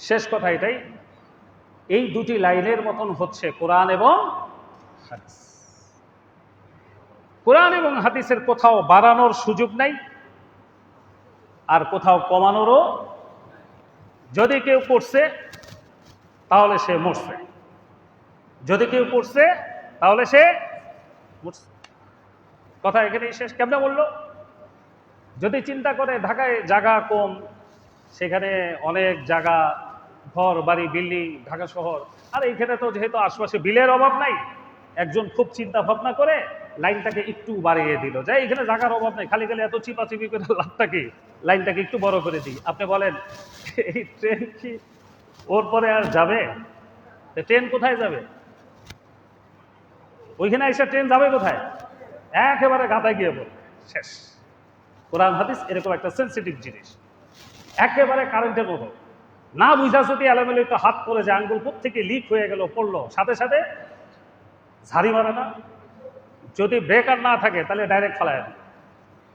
শেষ কথা এটাই, এই দুটি লাইনের মতন হচ্ছে কোরআন এবং হাদিস। কোরআন এবং হাদিসের কোথাও বাড়ানোর সুযোগ নাই, আর কোথাও কমানোরও। যদি কেউ করছে তাহলে সে মরছে, যদি কেউ করছে তাহলে সে মরছে। কথা এখানেই শেষ। কেমনে বললো? যদি চিন্তা করে ঢাকায় জায়গা কম, সেখানে অনেক জায়গা, ঘর বাড়ি বিল্ডিং, ঢাকা শহর, আর এইখানে তো যেহেতু আশপাশে বিলের অভাব নাই, একজন খুব চিন্তা ভাবনা করে লাইনটাকে একটু বাড়িয়ে দিল, যে এখানে জায়গার অভাব নাই, খালি খালি এত চিপাচিপি করে লাভটা কি, লাইনটাকে একটু বড় করে দিই। আপনি বলেন এই ট্রেন কি ওর পরে আর যাবে? ট্রেন কোথায় যাবে? ওইখানে এসে ট্রেন যাবে কোথায়? একেবারে গাতায় গিয়ে বল, শেষ। কোরআন হাদিস এরকম একটা সেন্সিটিভ জিনিস, একেবারে কারেন্টের মতো। না বুঝা যদি এলোমেলো একটু হাত পরে যে আঙ্গুল থেকে লিক হয়ে গেল, পড়লো, সাথে সাথে ঝাড়ি মারে না? যদি ব্রেকার না থাকে তাহলে ডাইরেক্ট ফালায় না,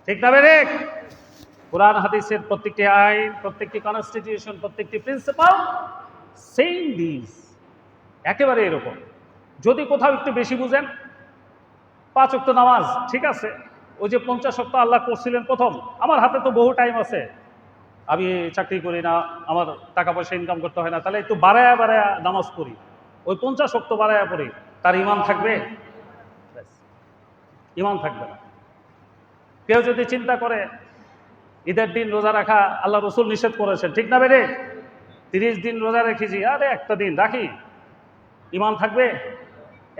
ঠিক না বেরে? কোরআন হাদিসের প্রত্যেকটি আইন, প্রত্যেকটি কনস্টিটিউশন, প্রত্যেকটি প্রিন্সিপাল সেম দিস, একেবারে এরকম। যদি কোথাও একটু বেশি বুঝেন, 5 ওয়াক্ত নামাজ ঠিক আছে, ওই যে 50 ওয়াক্ত আল্লাহ করছিলেন প্রথম, আমার হাতে তো বহু টাইম আছে, আমি চাকরি করি না, আমার টাকা পয়সা ইনকাম করতে হয় না, তাহলে একটু বাড়ায়া বাড়ায়া নামাজ পড়ি, ওই 50 ওয়াক্ত বাড়ায়া পড়ি, তার ইমান থাকবে? ইমান থাকবে না। কেউ যদি চিন্তা করে ঈদের দিন রোজা রাখা আল্লাহ রসুল নিষেধ করেছেন, ঠিক না বেরে? 30 দিন রোজা রেখেছি, আরে একটা দিন রাখি, ইমান থাকবে?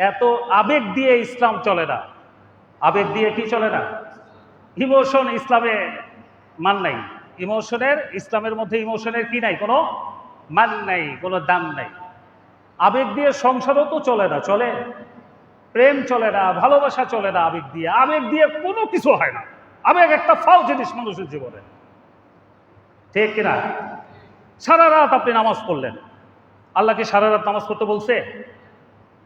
এত আবেগ দিয়ে ইসলাম চলে না। আবেগ দিয়ে কি চলে না? ইমোশন ইসলামে মান নাই। ইসলামের মধ্যে ইমোশনের কি নাই? কোনো মান নাই, কোনো দাম নাই। আবেগ দিয়ে সংসারও তো চলে না, চলে প্রেম চলে না, ভালোবাসা চলে না আবেগ দিয়ে। আবেগ দিয়ে কোনো কিছু হয় না। আবেগ একটা ফাও জিনিস মানুষের জীবনে, ঠিক কিনা? সারা রাত আপনি নামাজ পড়লেন, আল্লাহ কি সারা রাত নামাজ পড়তে বলছে?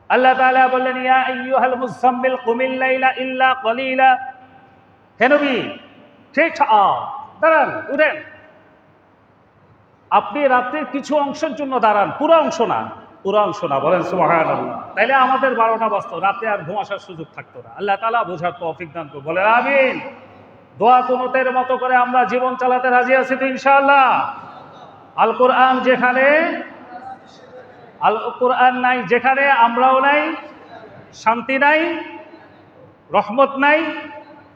আল্লাহ তাআলা বললেন, ইয়া আইয়ুহাল মুযাম্মিল কুমিল লাইলা ইল্লা কলিলা। হে নবী, ঠিক দাঁড়ান, উঠেন, আপনি রাত্রির কিছু অংশের জন্য দাঁড়ান, পুরো অংশ না, পুরো অংশ না। বলেন সুবহানাল্লাহ। তাইলে আমাদের 12টা বাজতো, রাতে আর ঘুম আসার সুযোগ থাকতো না। আল্লাহ তাআলা বোঝার তৌফিক দান করুন, বলেন আমিন। দোয়া কুনুতের মতো করে আমরা জীবন চালাতে রাজি আছি তো ইনশাআল্লাহ? আল কোরআন যেখানে, আল কোরআন নাই যেখানে, আমরাও নাই, শান্তি নাই, রহমত নাই।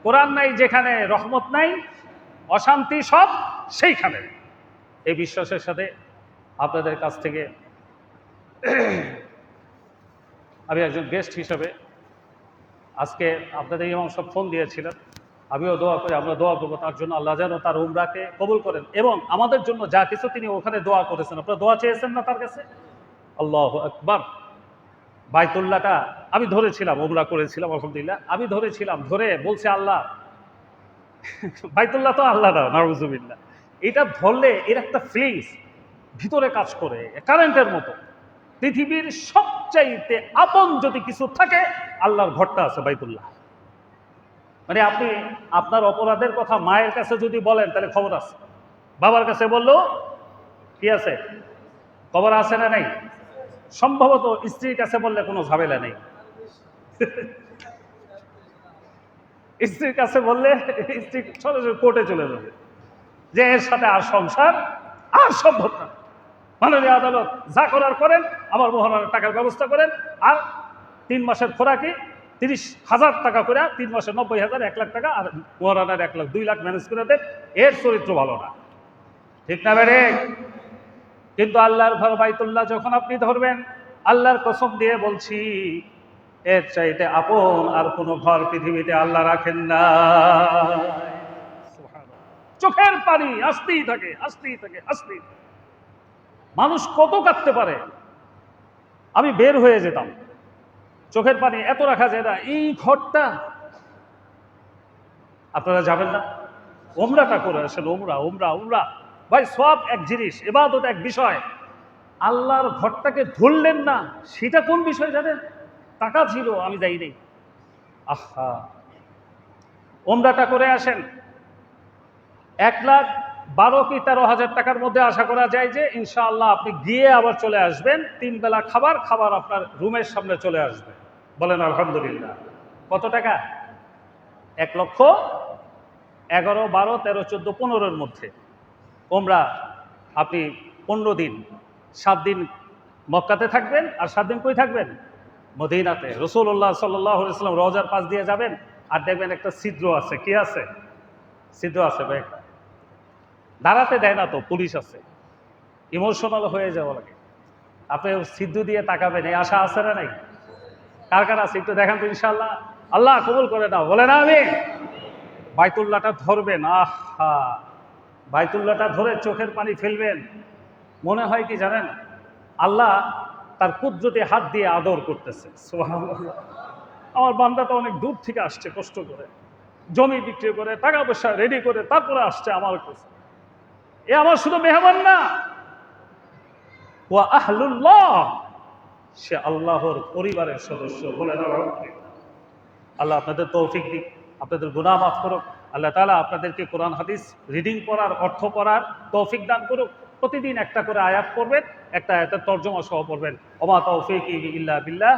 কোরআন নাই যেখানে, রহমত নাই, অশান্তি সব সেইখানে। এই বিশ্বাসের সাথে আপনাদের কাছ থেকে আমি একজন গেস্ট হিসেবে আজকে আপনাদের ইমাম সব ফোন দিয়েছিলেন, আমিও দোয়া করি, আমরা দোয়া করবো তার জন্য, আল্লাহ যেন তার উমরাকে কবুল করেন, এবং আমাদের জন্য যা কিছু তিনি ওখানে দোয়া করেছেন, আপনারা দোয়া চেয়েছেন না তার কাছে? আল্লাহু আকবার। বাইতুল্লাহটা আমি ধরেছিলাম, উমরা করেছিলাম আলহামদুলিল্লাহ, আমি ধরেছিলাম, ধরে বলছে আল্লাহ, বাইতুল্লাহ তো আল্লাহ না, নাউযুবিল্লাহ, এটা ধরলে এর একটা ফিলিংস ভিতরে কাজ করে কারেন্টের মতো। পৃথিবীর সবচাইতে আপন যদি কিছু থাকে, আল্লাহর ঘরটা আছে বাইতুল্লাহ। মানে আপনি আপনার অপরাধের কথা মায়ের কাছে যদি বলেন তাহলে খবর আছে, বাবার কাছে বললেও কি আছে, খবর আছে না নাই? সম্ভবত স্ত্রীর কাছে বললে কোনো ঝামেলা নেই। স্ত্রীর কাছে বললে স্ত্রী সরাসরি কোর্টে চলে যাবে যে এর সাথে আর সংসার আর সম্ভব না, মাননীয় আদালত যা করার করেন, আমার মোহরানার টাকার ব্যবস্থা করেন, আর 3 মাসের খোরাকি 30,000 টাকা করে, 3 মাসে 90,000, 1 লাখ টাকা, আর মোহরানার 1 লাখ 2 লাখ ম্যানেজ করে দেন। এর চরিত্র ভালো না, ঠিক না বেরে? কিন্তু আল্লাহর ঘর বাইতুল্লাহ যখন আপনি ধরবেন, আল্লাহর কসম দিয়ে বলছি, এর চাইতে আপন আর কোনো ঘর পৃথিবীতে আল্লাহ রাখেন না। চোখের পানি আসতেই থাকে, আসতেই থাকে, আসতেই থাকে। মানুষ কত কাঁদতে পারে, আমি বের হয়ে যেতাম, চোখের পানি এত রাখা যায় না। এই ঘরটা আপনারা যাবেন না? উমরাটা করে আসেন, উমরা উমরা উমরা ভাই, সব এক জিনিস, ইবাদত এক বিষয়। আল্লাহর ঘরটাকে ধরলেন না, সেটা কোন বিষয় জানেন? টাকা ছিল, আমি যাই নেই। আহা, ওমরাটা করে আসেন। 1,12,000 কি 13,000 টাকার মধ্যে আশা করা যায় যে ইনশাআল্লাহ আপনি গিয়ে আবার চলে আসবেন, 3 বেলা খাবার আপনার রুমের সামনে চলে আসবে। বলেন আলহামদুলিল্লাহ। কত টাকা? 1,11,12, 13, 14, 15-র মধ্যে ওমরা। আপনি 15 দিন, 7 দিন মক্কাতে থাকবেন আর 7 দিন কই থাকবেন? মদিনাতে। রাসূলুল্লাহ সাল্লাল্লাহু আলাইহি ওয়াসাল্লাম রওজার পাশ দিয়ে যাবেন আর দেখবেন একটা ছিদ্র আছে। কি আছে? ছিদ্র আছে ভাই। দাঁড়াতে দেয় না তো, পুলিশ আছে। ইমোশনাল হয়ে যাওয়া লাগে। আপনি ছিদ্র দিয়ে তাকাবেন, এই আশা আছে না নাই? কার কার আছে একটু দেখান তো ইনশাআল্লাহ। আল্লাহ কবুল করে নাও, বলে না আমি। বাইতুল্লাহটা ধরবেন, আহা, বাইতুল্লাহটা ধরে চোখের পানি ফেলবেন। মনে হয় কি জানেন, আল্লাহ তার কুদরতি হাত দিয়ে আদর করতেছে। সুবহানাল্লাহ। আমার বান্দাটা অনেক দূর থেকে আসছে, কষ্ট করে জমি বিক্রি করে টাকা পয়সা রেডি করে তারপরে আসছে আমার কাছে। এ আমার শুধু মেহমান না, ওয়া আহলুল্লাহ, সে আল্লাহর পরিবারের সদস্য। বলে না আল্লাহ আপনাদের তৌফিক দিক, আপনাদের গুনাহ মাফ করুক। আল্লাহ তাআলা আপনাদেরকে কোরআন হাদিস রিডিং করার, অর্থ পড়ার তৌফিক দান করুক। প্রতিদিন একটা করে আয়াত পড়বেন, একটা আয়াতের তর্জমা সহ পড়বেন। ওমা তৌফিকি ইল্লা বিল্লাহ।